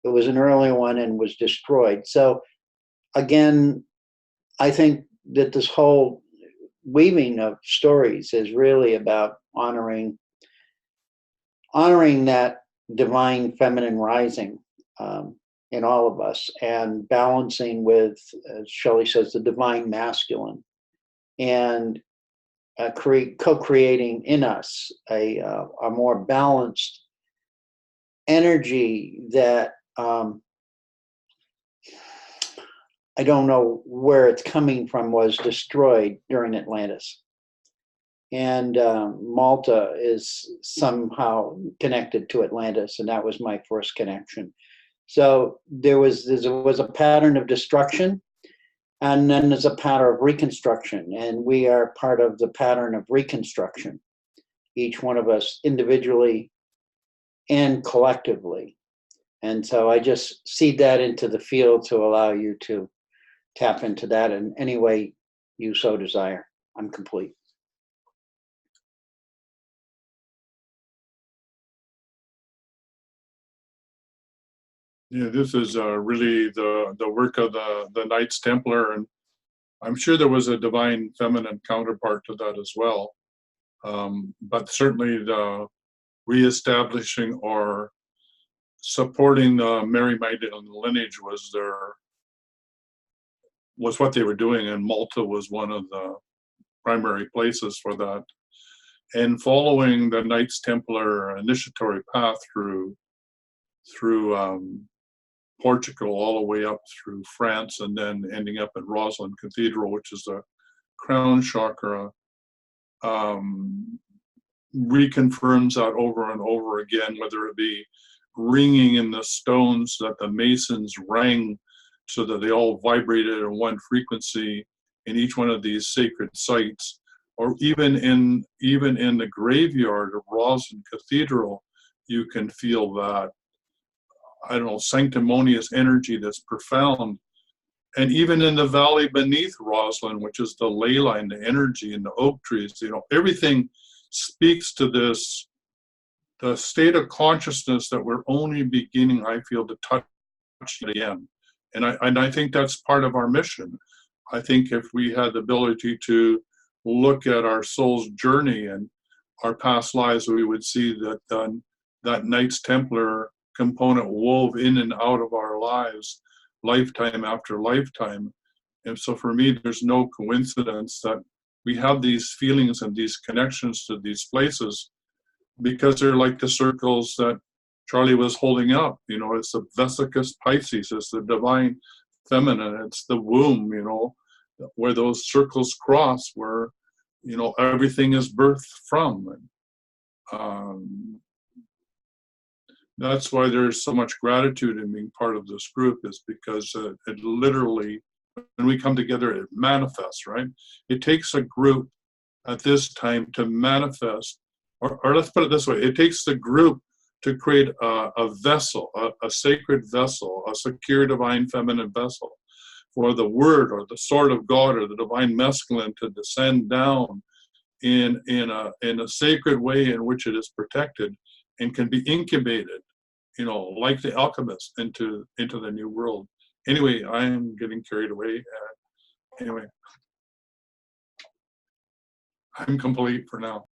it was an early one and was destroyed. So again, I think that this whole weaving of stories is really about honoring that divine feminine rising in all of us, and balancing with, as Shelley says, the divine masculine, and co-creating in us a more balanced energy that I don't know where it's coming from, was destroyed during Atlantis. And Malta is somehow connected to Atlantis, and that was my first connection. So there was a pattern of destruction, and then there's a pattern of reconstruction, and we are part of the pattern of reconstruction, each one of us individually and collectively. And so I just seed that into the field to allow you to tap into that in any way you so desire. I'm complete. Yeah, this is really the work of the Knights Templar, and I'm sure there was a divine feminine counterpart to that as well. But certainly the reestablishing or supporting the Mary Magdalene lineage was what they were doing, and Malta was one of the primary places for that. And following the Knights Templar initiatory path through Portugal all the way up through France, and then ending up at Rosslyn Cathedral, which is the crown chakra, reconfirms that over and over again, whether it be ringing in the stones that the masons rang so that they all vibrated in one frequency in each one of these sacred sites, or even in the graveyard of Rosslyn Cathedral, you can feel that, I don't know, sanctimonious energy that's profound. And even in the valley beneath Rosslyn, which is the ley line, the energy and the oak trees, everything speaks to this, the state of consciousness that we're only beginning, I feel, to touch again. And I think that's part of our mission. I think if we had the ability to look at our soul's journey and our past lives, we would see that that Knights Templar component wove in and out of our lives, lifetime after lifetime. And so for me, there's no coincidence that we have these feelings and these connections to these places, because they're like the circles that Charlie was holding up. It's the Vesicus Pisces, it's the divine feminine, it's the womb, where those circles cross, where, everything is birthed from. That's why there's so much gratitude in being part of this group, is because it literally, when we come together, it manifests, right? It takes a group at this time to manifest, or let's put it this way, it takes the group to create a vessel, a sacred vessel, a secure divine feminine vessel, for the word or the sword of God or the divine masculine to descend down in a sacred way in which it is protected and can be incubated, like the alchemist, into the new world. Anyway, I am getting carried away. Anyway, I'm complete for now.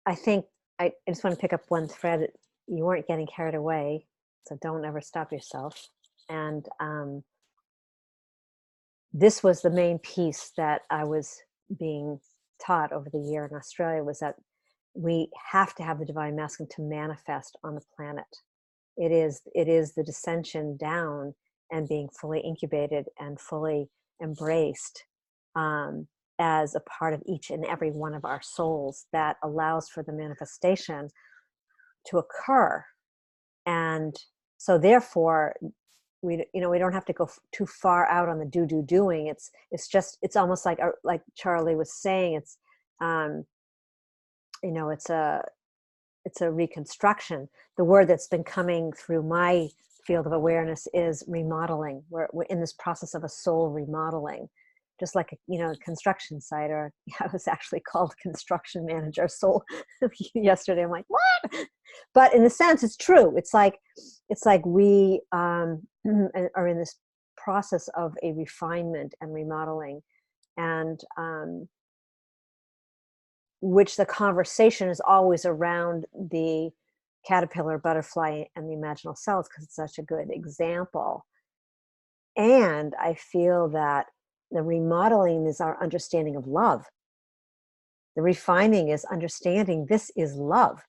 I think I just want to pick up one thread. You weren't getting carried away, so don't ever stop yourself. And this was the main piece that I was being taught over the year in Australia, was that we have to have the divine masculine to manifest on the planet. It is the descension down and being fully incubated and fully embraced as a part of each and every one of our souls that allows for the manifestation to occur. And so therefore, we don't have to go too far out on the doing. It's almost like Charlie was saying, it's it's a reconstruction. The word that's been coming through my field of awareness is remodeling. We're in this process of a soul remodeling, just like a construction site. Or I was actually called construction manager soul yesterday. I'm like, what? But in a sense, it's true. It's like we are in this process of a refinement and remodeling, and which the conversation is always around the caterpillar, butterfly, and the imaginal cells, because it's such a good example. And I feel that the remodeling is our understanding of love. The refining is understanding this is love.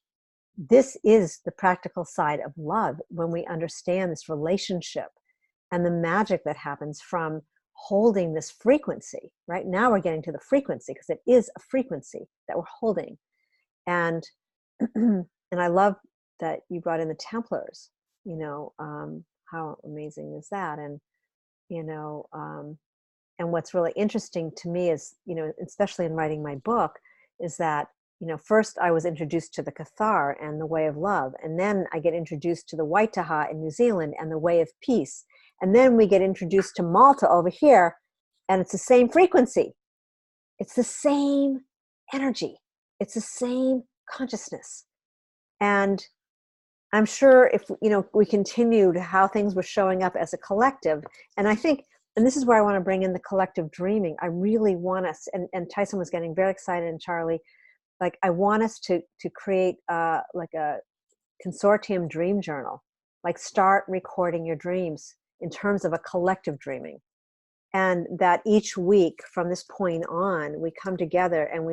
This is the practical side of love, when we understand this relationship and the magic that happens from holding this frequency. Right now we're getting to the frequency, because it is a frequency that we're holding. And and I love that you brought in the Templars. How amazing is that? And and what's really interesting to me is, especially in writing my book, is that first I was introduced to the Cathar and the way of love, and then I get introduced to the Waitaha in New Zealand and the way of peace. And then we get introduced to Malta over here, and it's the same frequency. It's the same energy. It's the same consciousness. And I'm sure if, we continued how things were showing up as a collective, and I think, and this is where I want to bring in the collective dreaming. I really want us, and Tyson was getting very excited, and Charlie, like, I want us to create like a consortium dream journal, like start recording your dreams in terms of a collective dreaming. And that each week from this point on, we come together, and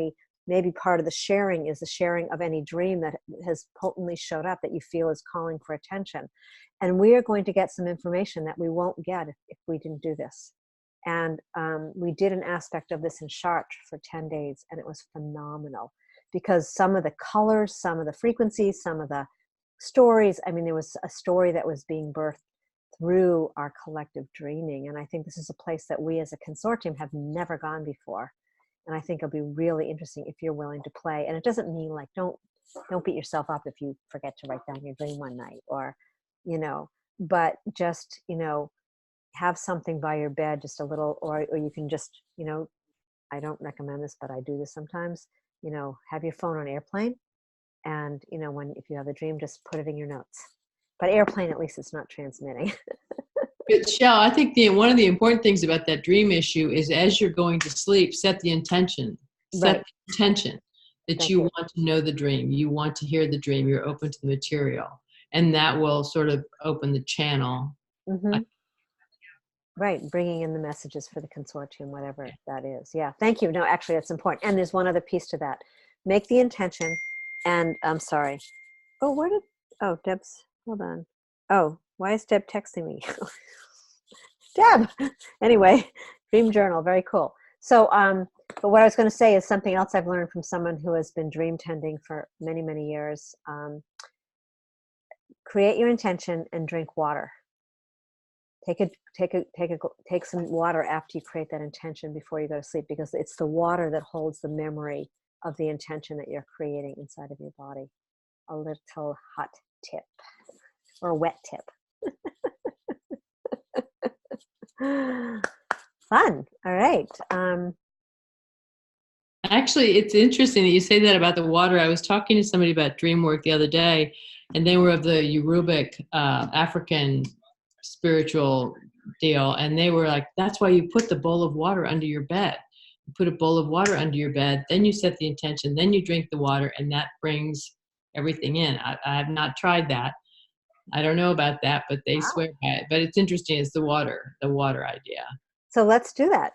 maybe part of the sharing is the sharing of any dream that has potently showed up that you feel is calling for attention. And we are going to get some information that we won't get if we didn't do this. And we did an aspect of this in Chartres for 10 days, and it was phenomenal, because some of the colors, some of the frequencies, some of the stories, there was a story that was being birthed through our collective dreaming. And I think this is a place that we as a consortium have never gone before. And I think it'll be really interesting if you're willing to play. And it doesn't mean like, don't beat yourself up if you forget to write down your dream one night, or, but just, have something by your bed, just a little, or you can just, I don't recommend this, but I do this sometimes, have your phone on airplane. And, if you have a dream, just put it in your notes. But airplane, at least it's not transmitting. But Shell, I think one of the important things about that dream issue is, as you're going to sleep, set the intention. Set Right. the intention that Thank you you. want to know the dream. You want to hear the dream. You're open to the material. And that will sort of open the channel. Mm-hmm. Right, bringing in the messages for the consortium, whatever that is. Yeah, thank you. No, actually, that's important. And there's one other piece to that. Make the intention, and I'm sorry. Oh, Deb's, hold on. Oh, why is Deb texting me? Deb! Anyway, dream journal, very cool. So, but what I was going to say is something else I've learned from someone who has been dream tending for many, many years. Create your intention and drink water. Take some water after you create that intention before you go to sleep, because it's the water that holds the memory of the intention that you're creating inside of your body. A little hot tip, or a wet tip. Fun. All right. Actually, it's interesting that you say that about the water. I was talking to somebody about dream work the other day, and they were of the Yorubic African spiritual deal, and they were like, that's why you put the bowl of water under your bed. You put a bowl of water under your bed, then you set the intention, then you drink the water, and that brings everything in. I have not tried that. I don't know about that, but they swear by it. But it's interesting. It's the water idea. So let's do that.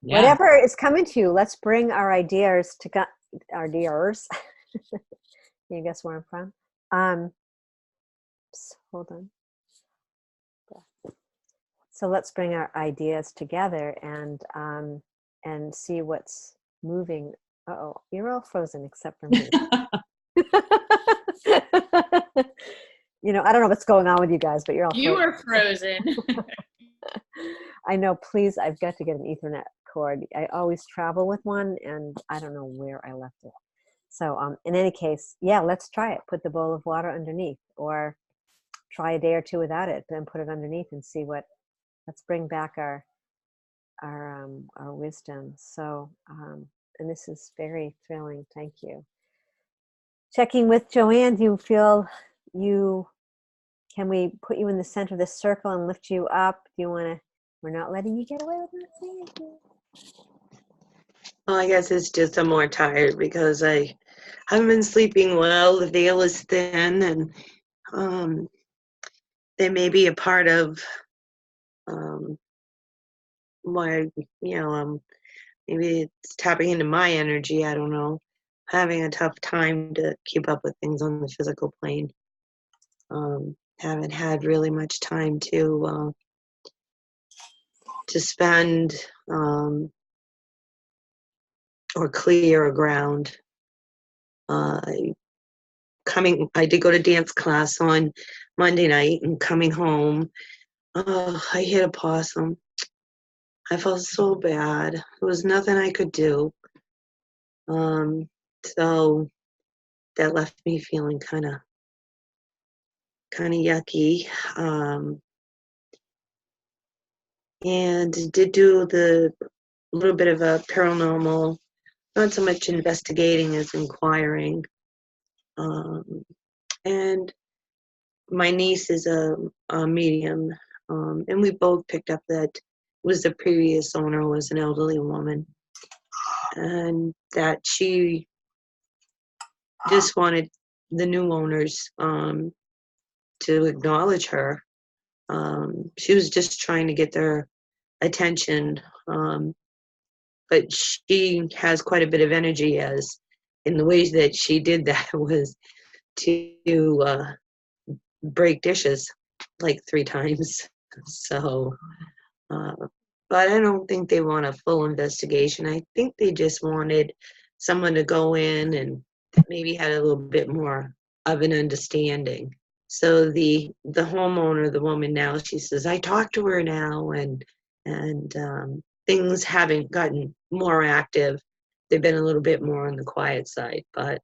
Yeah. Whatever is coming to you, let's bring our ideas to our dears. You guess where I'm from? Hold on. So let's bring our ideas together and see what's moving. Uh-oh, you're all frozen except for me. You know, I don't know what's going on with you guys, but you're all You frozen. were frozen. I know, please, I've got to get an Ethernet cord. I always travel with one, and I don't know where I left it. So in any case, yeah, let's try it. Put the bowl of water underneath, or try a day or two without it, then put it underneath and see what, let's bring back our wisdom. So, and this is very thrilling. Thank you. Checking with Joanne, do you feel can we put you in the center of the circle and lift you up? Do you want to, we're not letting you get away with not saying anything. Well, I guess it's just I'm more tired because I haven't been sleeping well. The veil is thin, and they may be a part of why, maybe it's tapping into my energy. I don't know. Having a tough time to keep up with things on the physical plane. Haven't had really much time to spend or clear a ground. I did go to dance class on Monday night, and coming home, I hit a possum. I felt so bad. There was nothing I could do. So that left me feeling kind of yucky. And did do the little bit of a paranormal, not so much investigating as inquiring. And my niece is a medium, and we both picked up that was the previous owner was an elderly woman, and that she just wanted the new owners to acknowledge her. She was just trying to get their attention, but she has quite a bit of energy, as in the ways that she did that was to break dishes like 3 times. So, but I don't think they want a full investigation. I think they just wanted someone to go in and maybe had a little bit more of an understanding. So the homeowner, the woman now, she says, I talked to her now, and things haven't gotten more active. They've been a little bit more on the quiet side, but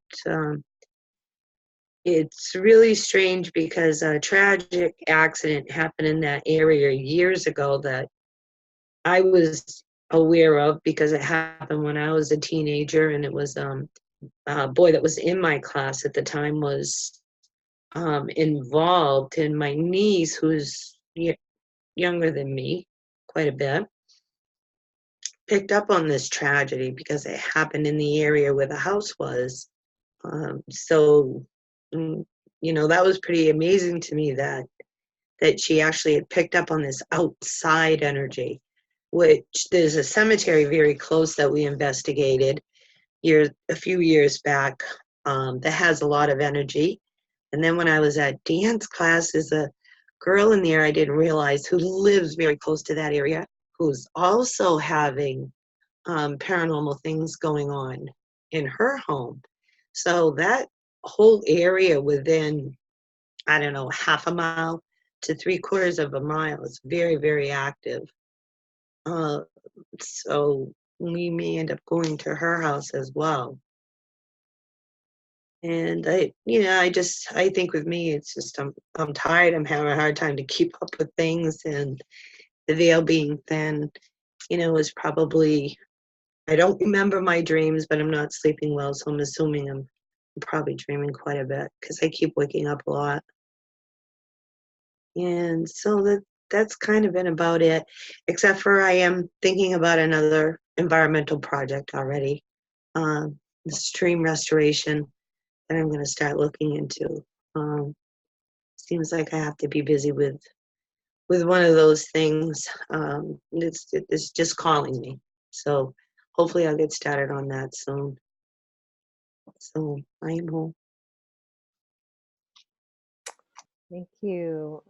it's really strange because a tragic accident happened in that area years ago that I was aware of because it happened when I was a teenager, and it was a boy that was in my class at the time was involved, and my niece, who's younger than me quite a bit, picked up on this tragedy because it happened in the area where the house was. So, that was pretty amazing to me that she actually had picked up on this outside energy, which there's a cemetery very close that we investigated a few years back that has a lot of energy. And then when I was at dance class, there's a girl in there I didn't realize who lives very close to that area, who's also having paranormal things going on in her home. So that whole area within, I don't know, half a mile to 3/4 of a mile is very, very active. So we may end up going to her house as well. And I think with me, it's just I'm tired. I'm having a hard time to keep up with things, and the veil being thin, is probably. I don't remember my dreams, but I'm not sleeping well, so I'm assuming I'm probably dreaming quite a bit because I keep waking up a lot. And so that's kind of been about it, except for I am thinking about another environmental project already, the stream restoration that I'm going to start looking into. Seems like I have to be busy with one of those things. It's just calling me. So hopefully I'll get started on that soon. So I am home. Thank you.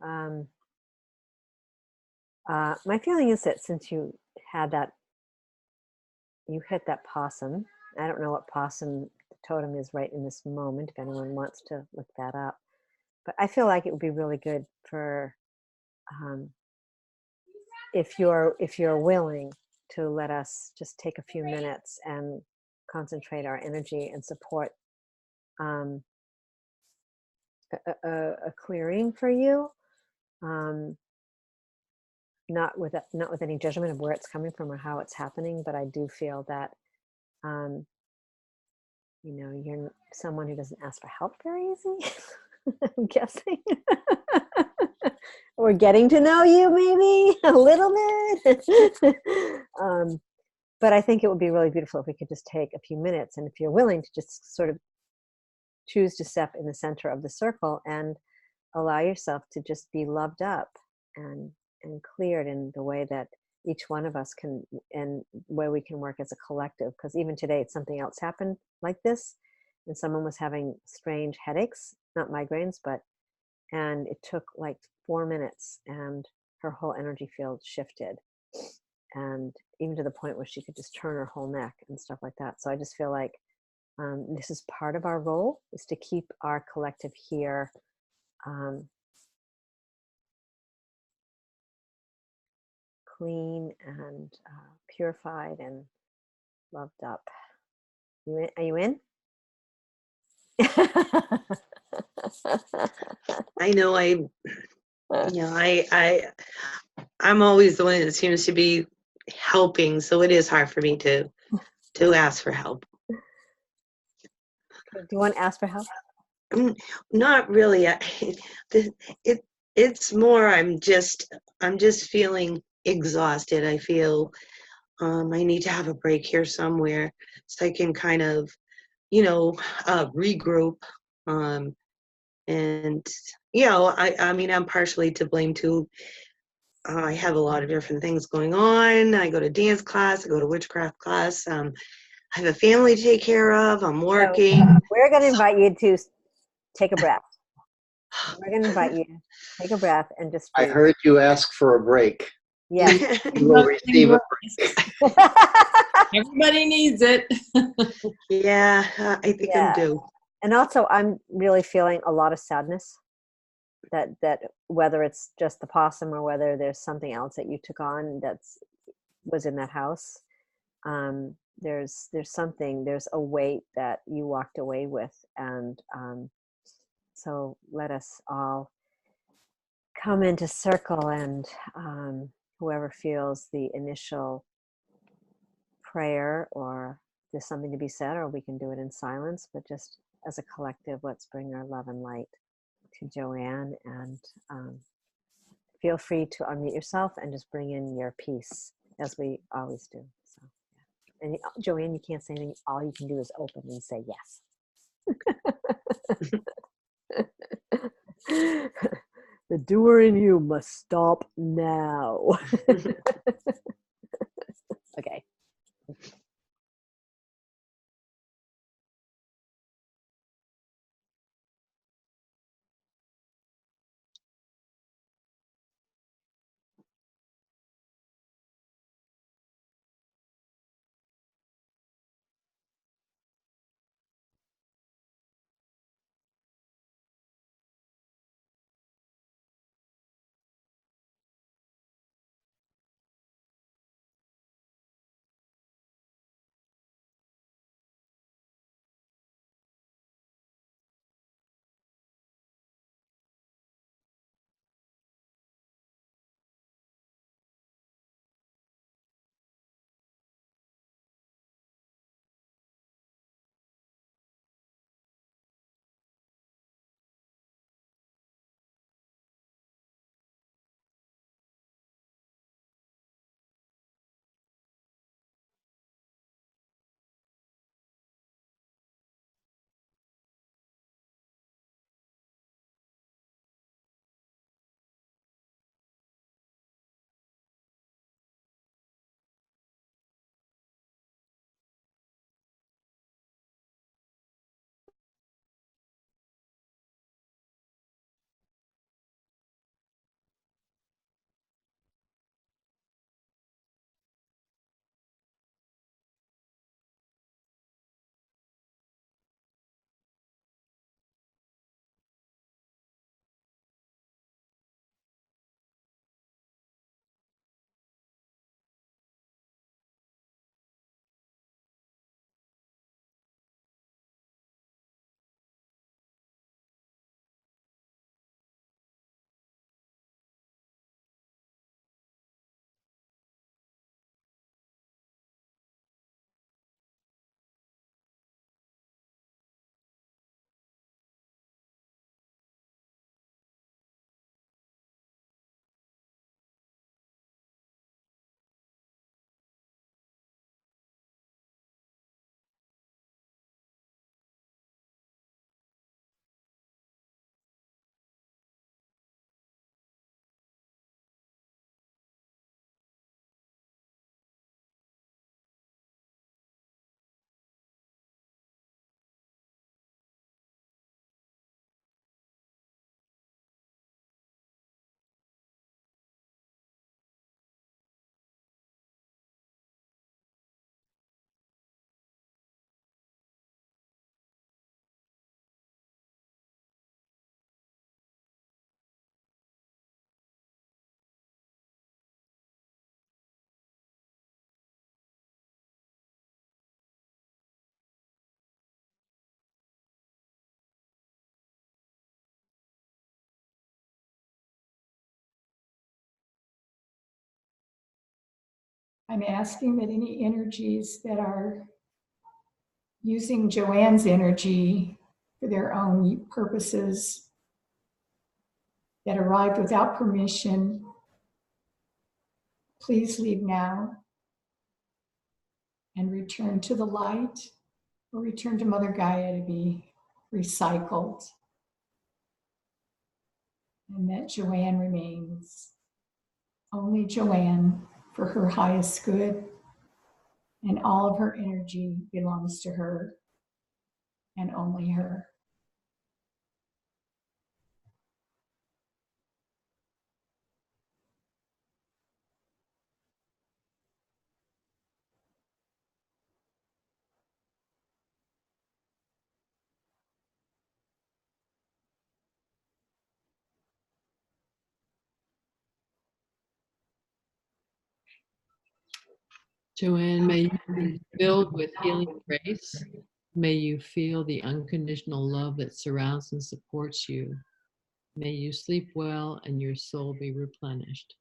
My feeling is that since you hit that possum. I don't know what possum totem is right in this moment, if anyone wants to look that up. But I feel like it would be really good for um, if you're willing to let us just take a few minutes and concentrate our energy and support um, a clearing for you. Um, not with any judgment of where it's coming from or how it's happening, but I do feel that um, you're someone who doesn't ask for help very easy. I'm guessing. We're getting to know you maybe a little bit. But I think it would be really beautiful if we could just take a few minutes, and if you're willing to just sort of choose to step in the center of the circle and allow yourself to just be loved up and cleared in the way that each one of us can, and where we can work as a collective. Because even today, something else happened like this, and someone was having strange headaches, not migraines, and it took like 4 minutes, and her whole energy field shifted, and even to the point where she could just turn her whole neck and stuff like that. So I just feel like this is part of our role, is to keep our collective here clean and purified and loved up. Are you in? I know I'm always the one that seems to be helping, so it is hard for me to ask for help. Do you want to ask for help? Not really. It's more I'm just feeling exhausted. I feel I need to have a break here somewhere so I can kind of, regroup. And I mean, I'm partially to blame too. I have a lot of different things going on. I go to dance class. I go to witchcraft class. I have a family to take care of. I'm working. So we're going to invite you to take a breath. We're going to invite you to take a breath and just I breathe. heard you ask for a break. Yes. You will receive a break. Everybody needs it. Yeah, I think I'm Yeah. due. And also, I'm really feeling a lot of sadness. That whether it's just the possum or whether there's something else that you took on was in that house, there's a weight that you walked away with, and so let us all come into circle, and whoever feels the initial prayer, or there's something to be said, or we can do it in silence, but just as a collective, let's bring our love and light to Joanne, and feel free to unmute yourself and just bring in your peace, as we always do. So, yeah. And Joanne, you can't say anything. All you can do is open and say yes. The doer in you must stop now. Okay. I'm asking that any energies that are using Joanne's energy for their own purposes that arrived without permission, please leave now and return to the light or return to Mother Gaia to be recycled. And that Joanne remains only Joanne for her highest good, and all of her energy belongs to her and only her. Joanne, may you be filled with healing grace. May you feel the unconditional love that surrounds and supports you. May you sleep well and your soul be replenished.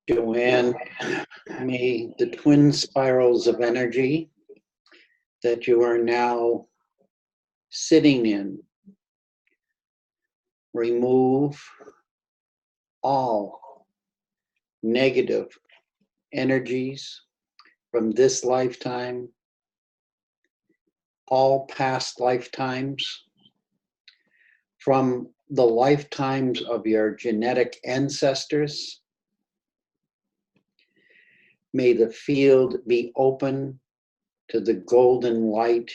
Joanne, may the twin spirals of energy that you are now sitting in remove all negative energies from this lifetime, all past lifetimes, from the lifetimes of your genetic ancestors. May the field be open to the golden light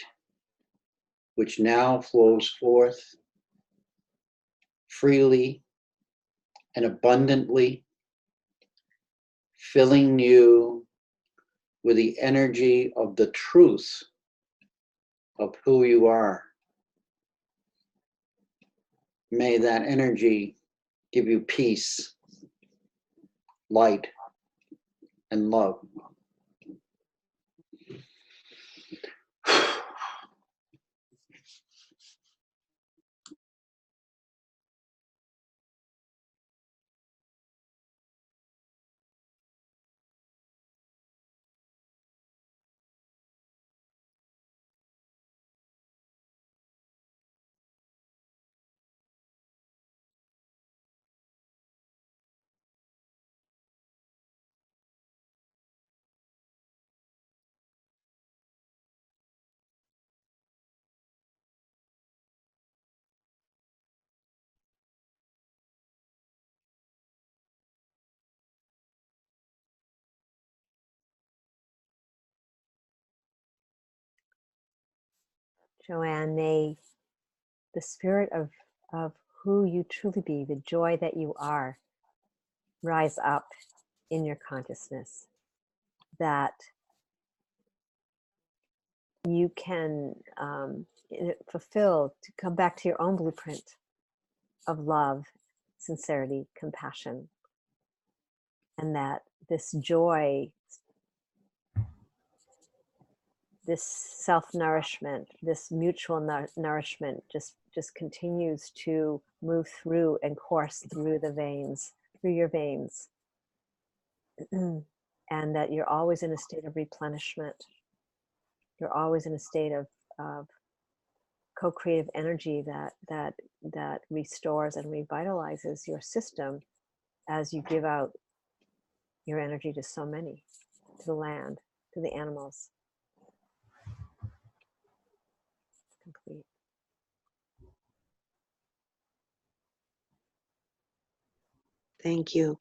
which now flows forth freely and abundantly, filling you with the energy of the truth of who you are. May that energy give you peace, light, and love. Joanne, may the spirit of who you truly be, the joy that you are, rise up in your consciousness, that you can fulfill, to come back to your own blueprint of love, sincerity, compassion, and that this joy this self-nourishment, this mutual nourishment just continues to move through and course through the veins, through your veins. And that you're always in a state of replenishment. You're always in a state of co-creative energy that restores and revitalizes your system as you give out your energy to so many, to the land, to the animals. Complete. Thank you.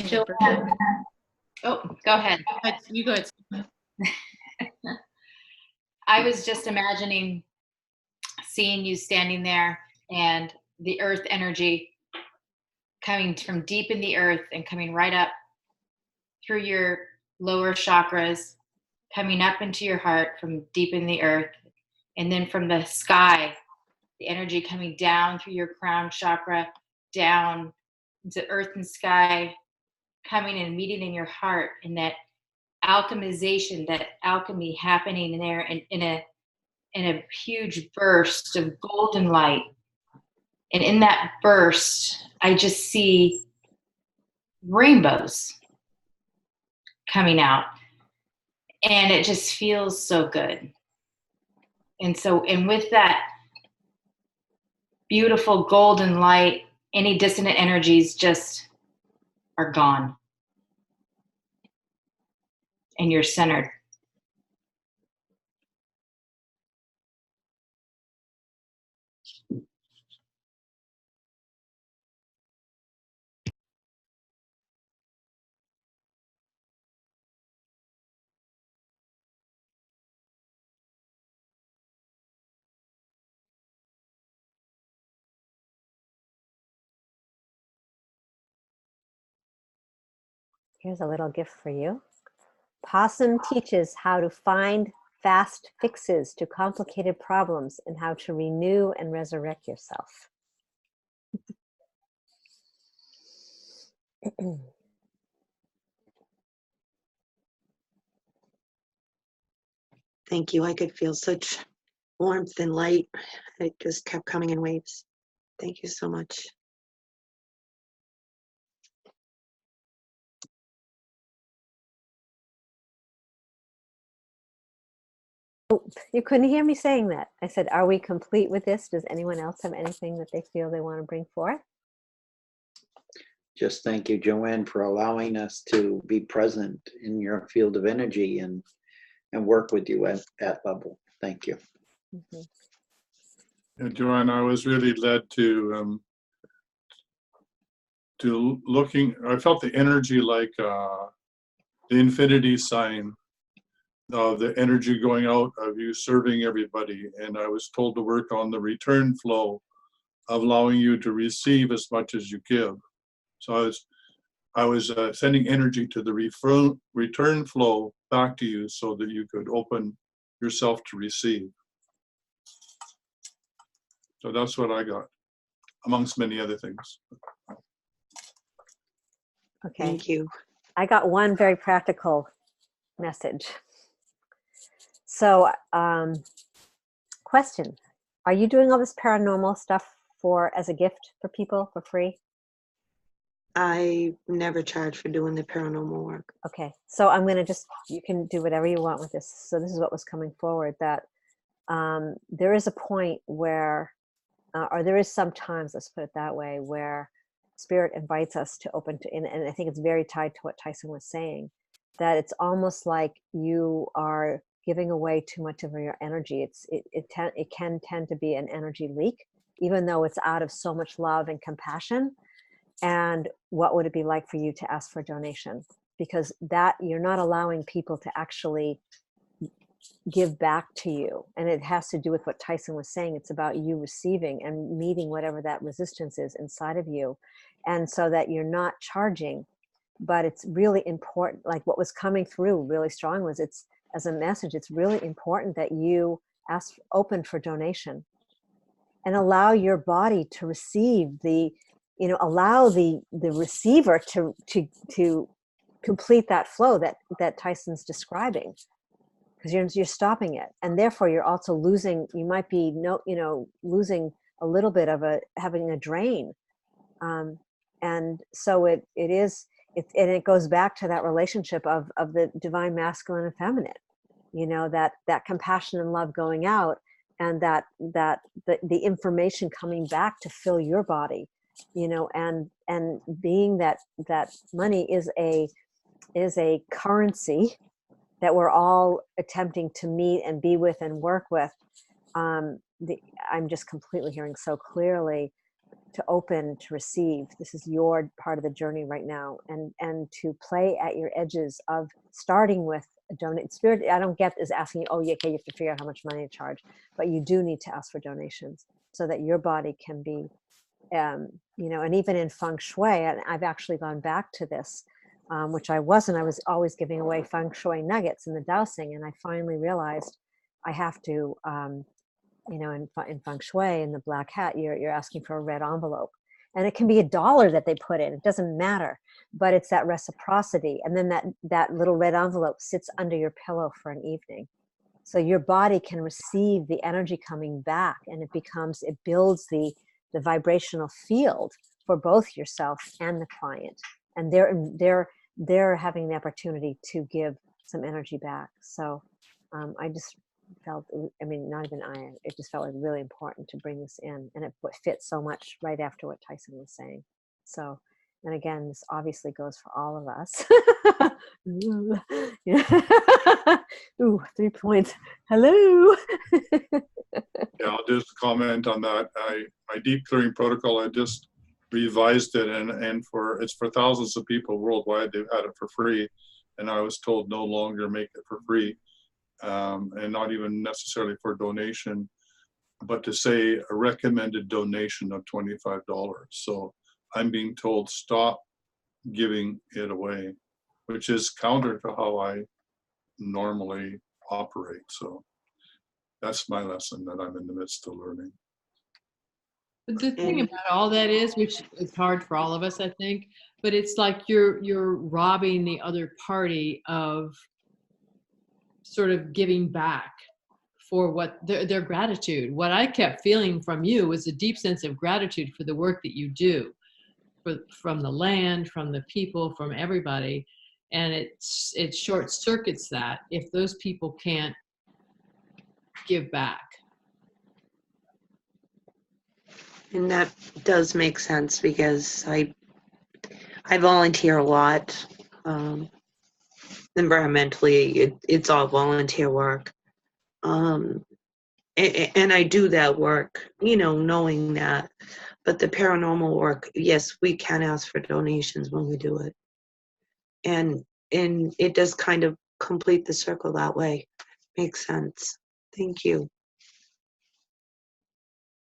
Joanne. Oh, go ahead. You go ahead. I was just imagining seeing you standing there and the earth energy coming from deep in the earth and coming right up through your lower chakras, coming up into your heart from deep in the earth, and then from the sky, the energy coming down through your crown chakra, down into earth and sky, coming and meeting in your heart, and that alchemization, that alchemy happening in there in a huge burst of golden light. And in that burst, I just see rainbows coming out. And it just feels so good. And with that beautiful golden light, any dissonant energies just are gone. And you're centered. Here's a little gift for you. Possum teaches how to find fast fixes to complicated problems and how to renew and resurrect yourself. Thank you. I could feel such warmth and light. It just kept coming in waves. Thank you so much. Oh, you couldn't hear me saying that. I said, are we complete with this? Does anyone else have anything that they feel they want to bring forth? Just thank you, Joanne, for allowing us to be present in your field of energy and work with you at that level. Thank you. Mhm. Yeah, Joanne, I was really led to looking. I felt the energy like the infinity sign, the energy going out of you serving everybody, and I was told to work on the return flow of allowing you to receive as much as you give. So I was sending energy to the return flow back to you so that you could open yourself to receive. So that's what I got, amongst many other things. Okay. Thank you. I got one very practical message. So, question, are you doing all this paranormal stuff as a gift for people for free? I never charge for doing the paranormal work. Okay, so I'm going to you can do whatever you want with this. So this is what was coming forward, that there is a point where, or there is sometimes, let's put it that way, where Spirit invites us to open to, and I think it's very tied to what Tyson was saying, that it's almost like you are giving away too much of your energy. It can tend to be an energy leak, even though it's out of so much love and compassion. And what would it be like for you to ask for a donation? Because that you're not allowing people to actually give back to you. And it has to do with what Tyson was saying. It's about you receiving and meeting whatever that resistance is inside of you. And so that you're not charging, but it's really important. Like what was coming through really strong was, it's as a message, it's really important that you ask, open for donation, and allow your body to receive allow the receiver to complete that flow that Tyson's describing, because you're stopping it, and therefore you're also losing. You might be losing a little bit of having a drain, and so it goes back to that relationship of the divine masculine and feminine, that compassion and love going out, and that the information coming back to fill your body, and being that money is a currency that we're all attempting to meet and be with and work with. I'm just completely hearing so clearly to open, to receive. This is your part of the journey right now, and to play at your edges of starting with a donate. Spirit, I don't get is asking you, oh yeah, okay, you have to figure out how much money to charge, but you do need to ask for donations so that your body can be, and even in feng shui, and I've actually gone back to this, which I wasn't. I was always giving away feng shui nuggets in the dowsing, and I finally realized I have to, in feng shui, in the black hat, you're asking for a red envelope, and it can be $1 that they put in. It doesn't matter, but it's that reciprocity, and then that little red envelope sits under your pillow for an evening, so your body can receive the energy coming back, and it builds the vibrational field for both yourself and the client, and they're having the opportunity to give some energy back. So I just felt, it just felt like really important to bring this in, and it fits so much right after what Tyson was saying. So, and again, this obviously goes for all of us. Ooh, 3 points. Hello. Yeah, I'll just comment on that. My deep clearing protocol, I just revised it, and it's for thousands of people worldwide. They've had it for free, and I was told no longer make it for free, and not even necessarily for donation, but to say a recommended donation of $25. So I'm being told stop giving it away, which is counter to how I normally operate. So that's my lesson that I'm in the midst of learning. But the thing And- about all that is, which is hard for all of us, I think, but it's like you're robbing the other party of sort of giving back for what their gratitude. What I kept feeling from you was a deep sense of gratitude for the work that you do, from the land, from the people, from everybody, and it short circuits that if those people can't give back. And that does make sense because I volunteer a lot. Environmentally, it's all volunteer work. And I do that work, knowing that. But the paranormal work, yes, we can ask for donations when we do it. And it does kind of complete the circle that way. Makes sense. Thank you.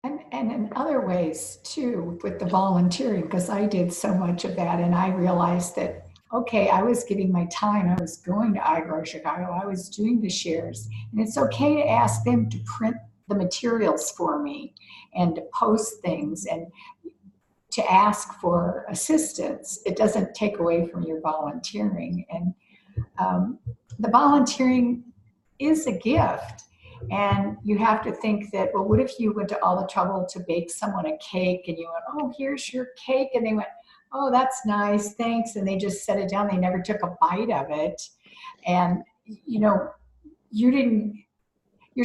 And in other ways too, with the volunteering, because I did so much of that, and I realized that, okay, I was giving my time, I was going to iGrow Chicago, I was doing the shares, and it's okay to ask them to print the materials for me and to post things and to ask for assistance. It doesn't take away from your volunteering, and the volunteering is a gift. And you have to think that, well, what if you went to all the trouble to bake someone a cake and you went, oh, here's your cake. And they went, oh, that's nice, thanks. And they just set it down. They never took a bite of it. And, you're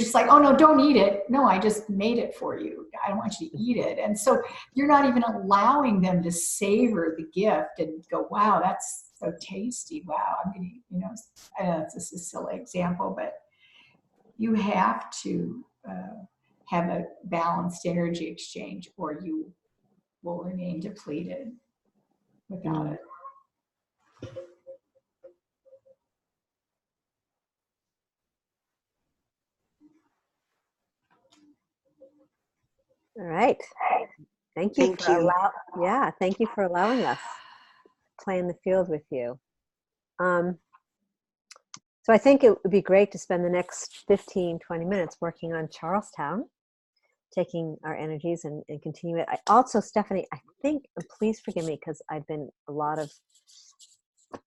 just like, oh, no, don't eat it. No, I just made it for you. I don't want you to eat it. And so you're not even allowing them to savor the gift and go, wow, that's so tasty. Wow, I'm going to, I know this is a silly example, but you have to have a balanced energy exchange, or you will remain depleted without it. All right. Thank you Thank for you. thank you for allowing us to play in the field with you. So I think it would be great to spend the next 15, 20 minutes working on Charlestown, taking our energies and continue it. I also, Stephanie, I think, and please forgive me because I've been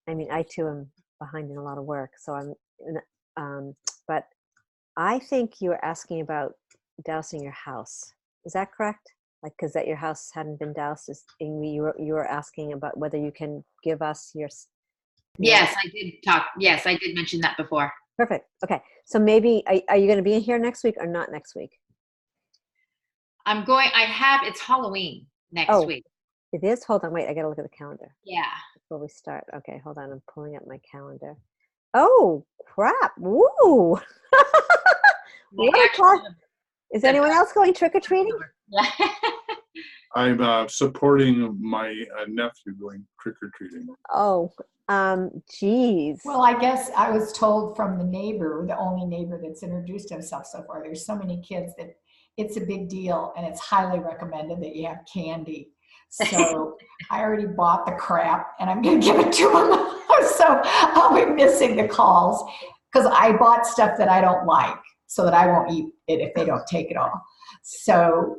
I too am behind in a lot of work. So but I think you were asking about dousing your house. Is that correct? Like, because that your house hadn't been doused, you were asking about whether you can give us your. Yes, I did talk. Yes, I did mention that before. Perfect. Okay. So maybe, are you going to be in here next week or not next week? It's Halloween next week. It is? Hold on. Wait, I got to look at the calendar Yeah. before we start. Okay. Hold on. I'm pulling up my calendar. Oh, crap. Woo. Is anyone else going trick-or-treating? I'm supporting my nephew going trick-or-treating. Oh, geez. Well, I guess I was told from the neighbor, the only neighbor that's introduced himself so far, there's so many kids that it's a big deal and it's highly recommended that you have candy. So I already bought the crap and I'm going to give it to him. So I'll be missing the calls because I bought stuff that I don't like so that I won't eat it if they don't take it all. So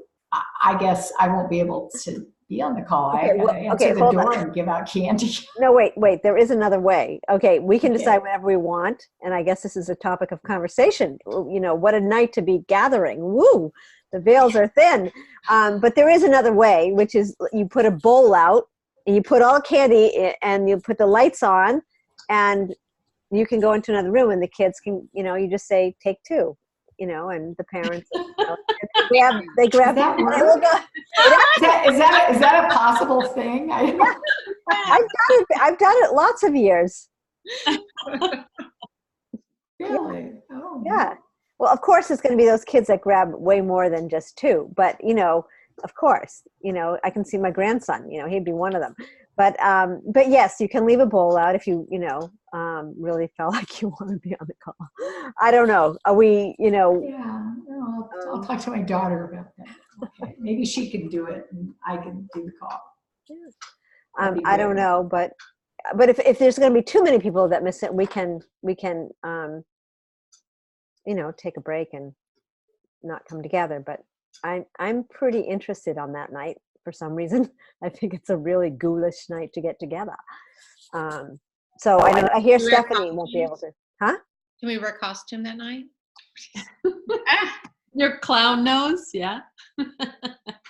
I guess I won't be able to be on the call. I have to answer the door and give out candy. No, wait. There is another way. Okay, we can decide whatever we want. And I guess this is a topic of conversation. You know, what a night to be gathering. Woo! The veils are thin. But there is another way, which is you put a bowl out and you put all candy in, and you put the lights on and you can go into another room and the kids can, you just say, take two. And the parents, they grab. Does that work? They will go. Is that a possible thing? I've done it lots of years. Really? Oh. Yeah. Well, of course, it's going to be those kids that grab way more than just two. But of course, I can see my grandson. He'd be one of them. But yes, you can leave a bowl out if you really felt like you want to be on the call. I don't know. Are we? Yeah. No, I'll talk to my daughter about that. Okay. Maybe she can do it and I can do the call. I don't know, but if there's going to be too many people that miss it, we can take a break and not come together. But I'm pretty interested on that night for some reason. I think it's a really ghoulish night to get together. So I hear Stephanie won't be able to. Huh? Can we wear a costume that night? Your clown nose, yeah.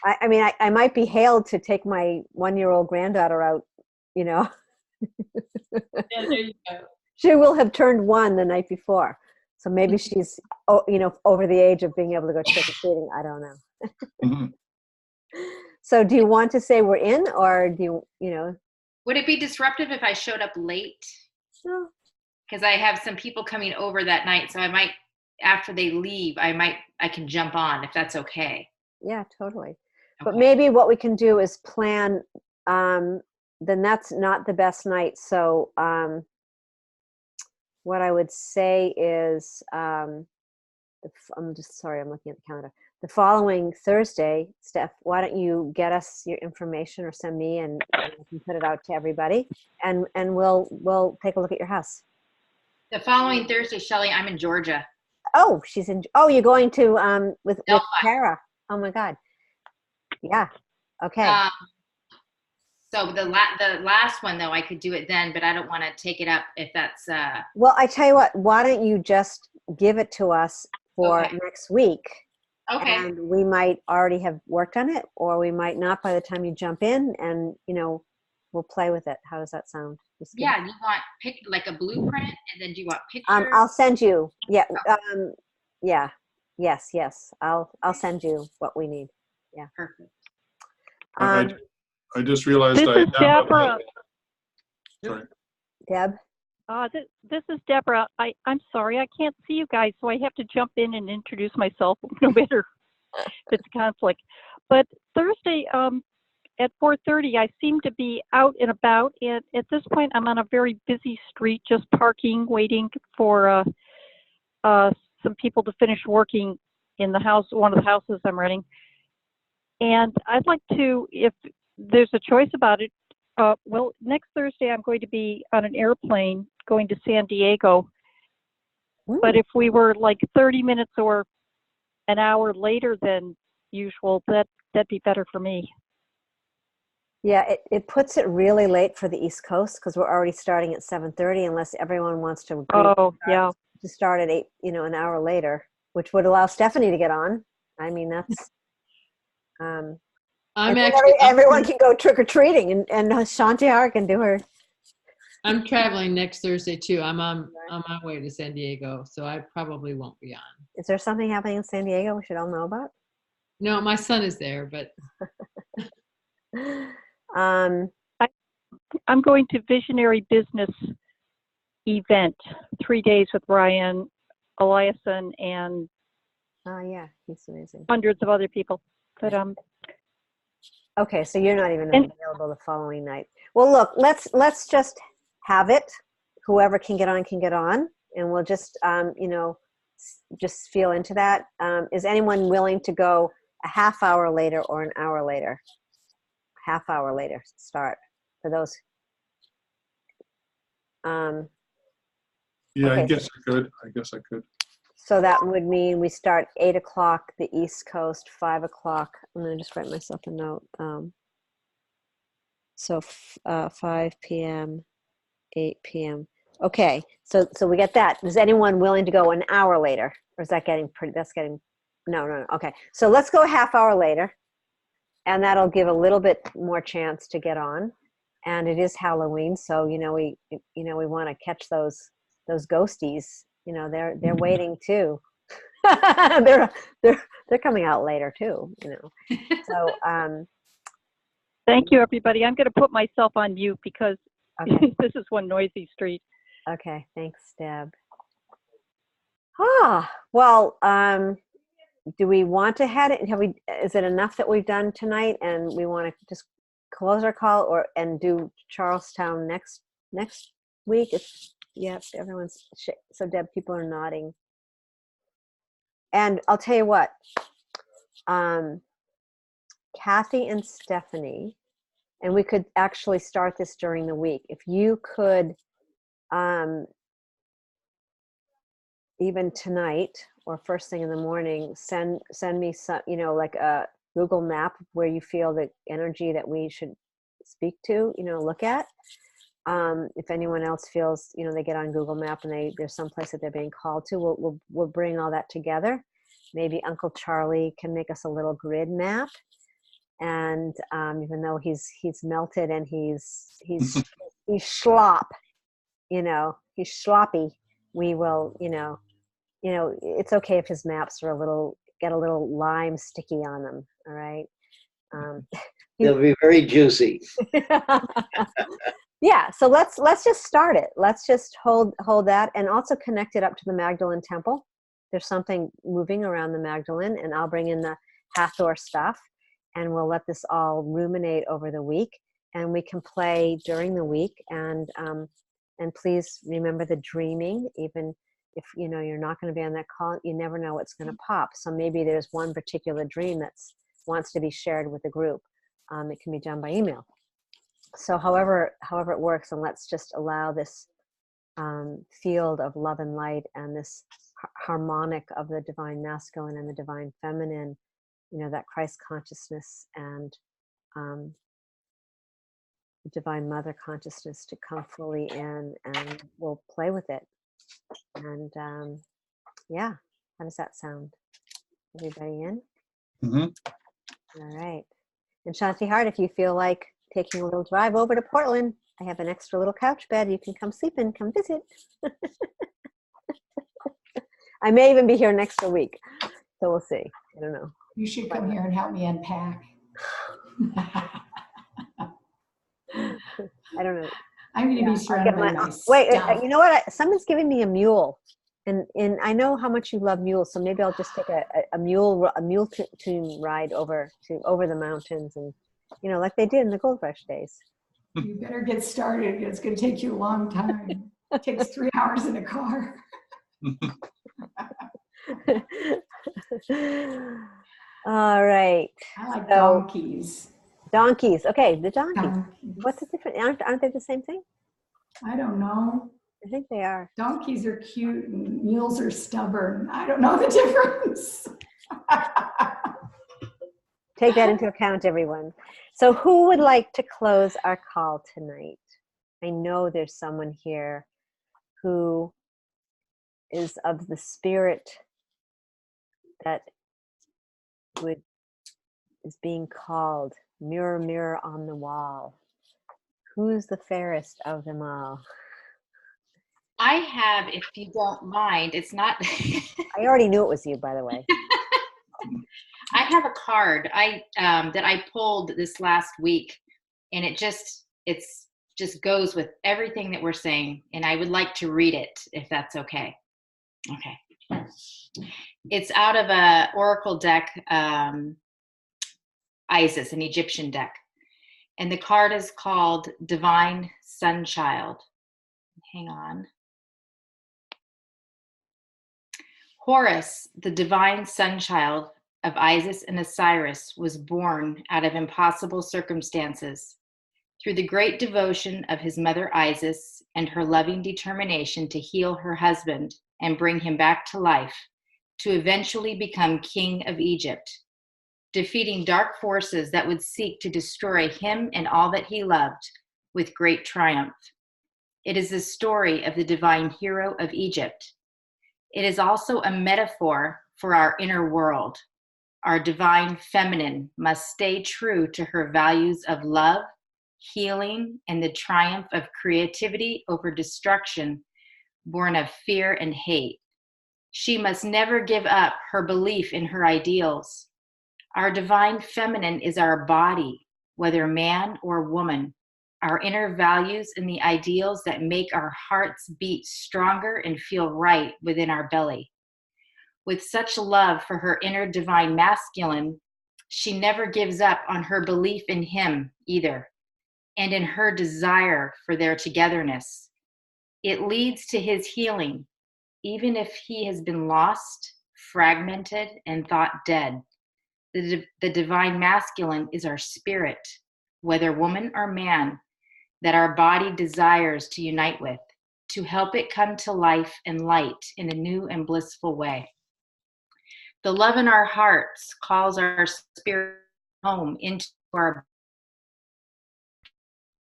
I might be hailed to take my 1-year-old granddaughter out. Yeah, there you go. She will have turned 1 the night before, so maybe she's over the age of being able to go trick or treating. I don't know. Mm-hmm. So, do you want to say we're in, or do you Would it be disruptive if I showed up late? No. Because I have some people coming over that night, so I might, after they leave, I can jump on if that's okay. Yeah, totally. Okay. But maybe what we can do is plan. Then that's not the best night. So, what I would say is, I'm just sorry, I'm looking at the calendar. The following Thursday, Steph, why don't you get us your information or send me and I can put it out to everybody and we'll take a look at your house. The following Thursday, Shelley, I'm in Georgia. Oh, you're going to with Tara. Oh my God. Yeah. Okay. So the last one though, I could do it then, but I don't want to take it up if that's Well, I tell you what, why don't you just give it to us for next week? Okay. And we might already have worked on it, or we might not by the time you jump in, and we'll play with it. How does that sound? Yeah, you want like a blueprint, and then do you want pictures? I'll send you. Yeah. Yeah. Yes. I'll send you what we need. Yeah. Perfect. I just realized This is Deborah. Sorry. Deb. This is Deborah. I'm sorry, I can't see you guys, so I have to jump in and introduce myself, no matter if it's a conflict. But Thursday at 4:30, I seem to be out and about, and at this point, I'm on a very busy street, just parking, waiting for some people to finish working in the house, one of the houses I'm renting. And I'd like to, if there's a choice about it, well, next Thursday I'm going to be on an airplane going to San Diego. But if we were like 30 minutes or an hour later than usual, that'd be better for me. Yeah, it puts it really late for the East Coast because we're already starting at 7:30 unless everyone wants to agree to start at 8, an hour later, which would allow Stephanie to get on. I mean, that's everyone can go trick-or-treating and Shanti can do her. I'm traveling next Thursday too. I'm on my way to San Diego, so I probably won't be on. Is there something happening in San Diego we should all know about? No, my son is there, but I'm going to Visionary Business event, 3 days with Ryan Eliason and yeah, he's amazing. Hundreds of other people. But okay, so you're not even available the following night. Well, look, let's just have it. Whoever can get on, and we'll just just feel into that. Is anyone willing to go a half hour later or an hour later? Half hour later start for those. Yeah, okay. I guess I could. So that would mean we start 8 o'clock the East Coast, 5 o'clock. I'm going to just write myself a note. So 5 p.m., 8 p.m. Okay, so we get that. Is anyone willing to go an hour later? Or is that getting pretty, no. Okay, so let's go a half hour later. And that'll give a little bit more chance to get on. And it is Halloween, so we want to catch those ghosties. They're waiting too. they're coming out later too. So thank you, everybody. I'm going to put myself on mute because this is one noisy street. Okay, thanks, Deb. Well, do we want to head it? Is it enough that we've done tonight, and we want to just close our call and do Charlestown next week? Everyone's so Deb, people are nodding. And I'll tell you what, Kathy and Stephanie, and we could actually start this during the week. If you could, even tonight or first thing in the morning, send me some, like a Google map where you feel the energy that we should speak to, look at. If anyone else feels, they get on Google Map and there's some place that they're being called to, we'll bring all that together. Maybe Uncle Charlie can make us a little grid map. And even though he's melted and he's slop, he's sloppy, we will, it's okay if his maps are get a little lime sticky on them. All right. They'll be very juicy. Yeah, so let's just start it. Let's just hold that and also connect it up to the Magdalene Temple. There's something moving around the Magdalene, and I'll bring in the Hathor stuff, and we'll let this all ruminate over the week, and we can play during the week. And please remember the dreaming. Even if you're not going to be on that call, you never know what's going to pop. So maybe there's one particular dream that wants to be shared with the group. It can be done by email. So however it works, and let's just allow this field of love and light and this harmonic of the divine masculine and the divine feminine, that Christ consciousness and the divine mother consciousness to come fully in, and we'll play with it. And how does that sound? Everybody in? Mm-hmm. All right. And Shanti Hart, if you feel like taking a little drive over to Portland, I have an extra little couch bed. You can come sleep in, come visit. I may even be here next week, so we'll see. I don't know. You should come here and help me unpack. I don't know. I'm going to be surrounded by my Wait, stuff. you know what? Someone's giving me a mule, and I know how much you love mules, so maybe I'll just take a mule tune ride over the mountains, and like they did in the Gold Rush days. You better get started. It's going to take you a long time. It takes 3 hours in a car. All right. I like So, donkeys. donkeys. Okay, the donkeys. Donkeys. What's the difference? Aren't they the same thing? I don't know. I think they are. Donkeys are cute and mules are stubborn. I don't know the difference. Take that into account, everyone. So who would like to close our call tonight? I know there's someone here who is of the spirit that is being called. Mirror, mirror on the wall. Who's the fairest of them all? I have, if you don't mind, it's not. I already knew it was you, by the way. I have a card that I pulled this last week, and it just goes with everything that we're saying, and I would like to read it if that's okay. Okay. It's out of a oracle deck, Isis, an Egyptian deck, and the card is called Divine Sunchild. Hang on. Horus, the divine sunchild of Isis and Osiris, was born out of impossible circumstances. Through the great devotion of his mother Isis and her loving determination to heal her husband and bring him back to life, to eventually become king of Egypt, defeating dark forces that would seek to destroy him and all that he loved with great triumph. It is the story of the divine hero of Egypt. It is also a metaphor for our inner world. Our divine feminine must stay true to her values of love, healing, and the triumph of creativity over destruction born of fear and hate. She must never give up her belief in her ideals. Our divine feminine is our body, whether man or woman, our inner values and the ideals that make our hearts beat stronger and feel right within our belly. With such love for her inner divine masculine, she never gives up on her belief in him either, and in her desire for their togetherness. It leads to his healing, even if he has been lost, fragmented, and thought dead. The divine masculine is our spirit, whether woman or man, that our body desires to unite with, to help it come to life and light in a new and blissful way. The love in our hearts calls our spirit home into our.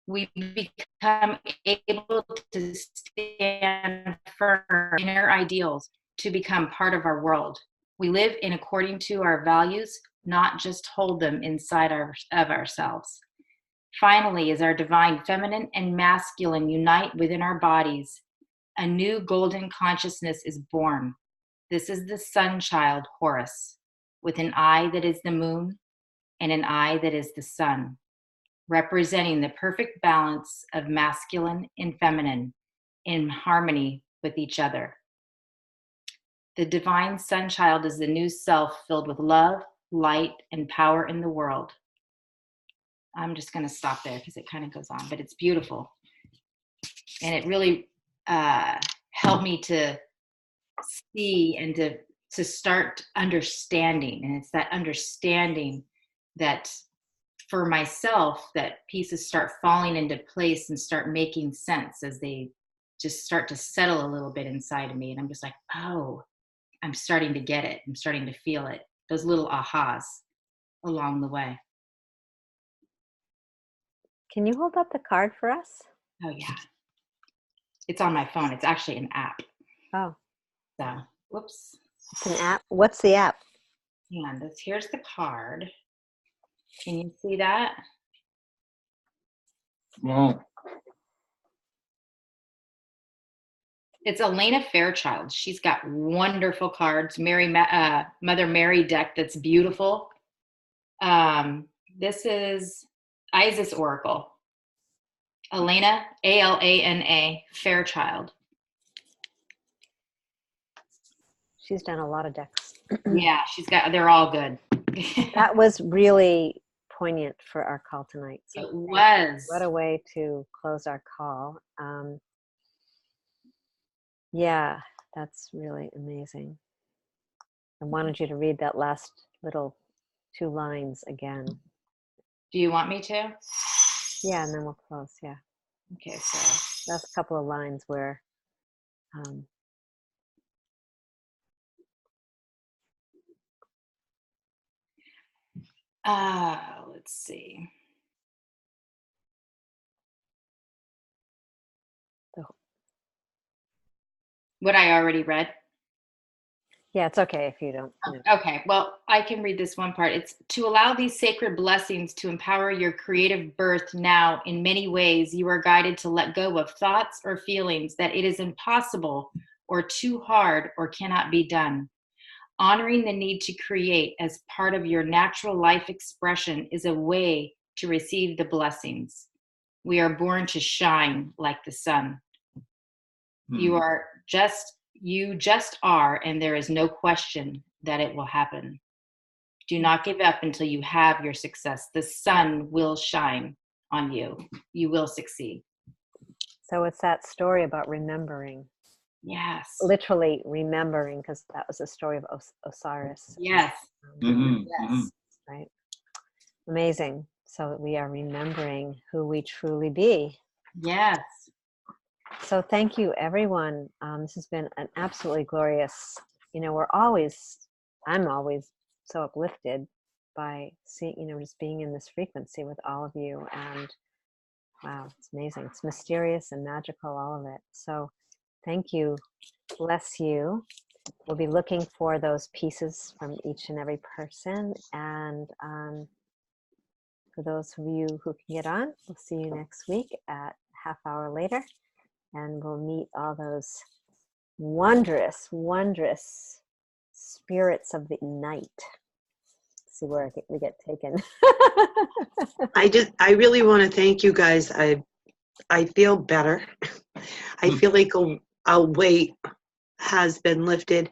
We become able to stand firm in our ideals to become part of our world. We live in according to our values, not just hold them inside of ourselves. Finally, as our divine feminine and masculine unite within our bodies, a new golden consciousness is born. This is the sun child, Horus, with an eye that is the moon and an eye that is the sun, representing the perfect balance of masculine and feminine in harmony with each other. The divine sun child is the new self filled with love, light, and power in the world. I'm just going to stop there because it kind of goes on, but it's beautiful. And it really helped me to see and to start understanding. And it's that understanding that for myself, that pieces start falling into place and start making sense as they just start to settle a little bit inside of me. And I'm just like, oh, I'm starting to get it. I'm starting to feel it. Those little ahas along the way. Can you hold up the card for us? Oh, yeah. It's on my phone. It's actually an app. Oh. So, whoops. It's an app. What's the app? And here's the card. Can you see that? Wow. It's Elena Fairchild. She's got wonderful cards. Mother Mary deck that's beautiful. This is Isis Oracle. Elena, Alana, Fairchild. She's done a lot of decks. Yeah, they're all good. That was really poignant for our call tonight. So it was. What a way to close our call. Yeah, that's really amazing. I wanted you to read that last little 2 lines again. Do you want me to? Yeah, and then we'll close. Yeah, Okay, so that's a couple of lines where let's see. the, What I already read. yeah, it's okay if you don't. You know. Okay, well, I can read this one part. It's to allow these sacred blessings to empower your creative birth now. In many ways, you are guided to let go of thoughts or feelings that it is impossible or too hard or cannot be done. Honoring the need to create as part of your natural life expression is a way to receive the blessings. We are born to shine like the sun. You just are, and there is no question that it will happen. Do not give up until you have your success. The sun will shine on you. You will succeed. So it's that story about remembering. Yes. Literally remembering, because that was the story of Osiris. Yes. Yes. Right. Amazing. So we are remembering who we truly be. Yes. So thank you, everyone. This has been an absolutely glorious. I'm always so uplifted by seeing, just being in this frequency with all of you. And wow, it's amazing. It's mysterious and magical, all of it. So thank you. Bless you. We'll be looking for those pieces from each and every person. And for those of you who can get on, we'll see you next week at half hour later. And we'll meet all those wondrous, wondrous spirits of the night. See where we get taken. I really want to thank you guys. I feel better. I feel like a weight has been lifted.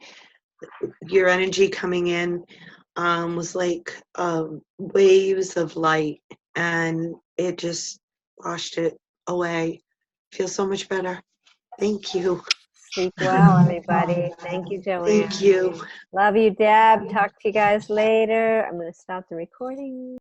Your energy coming in was like waves of light, and it just washed it away. Feel so much better. Thank you. Sleep well, everybody. Thank you, Joanne. Thank you. Love you, Deb. Talk to you guys later. I'm going to stop the recording.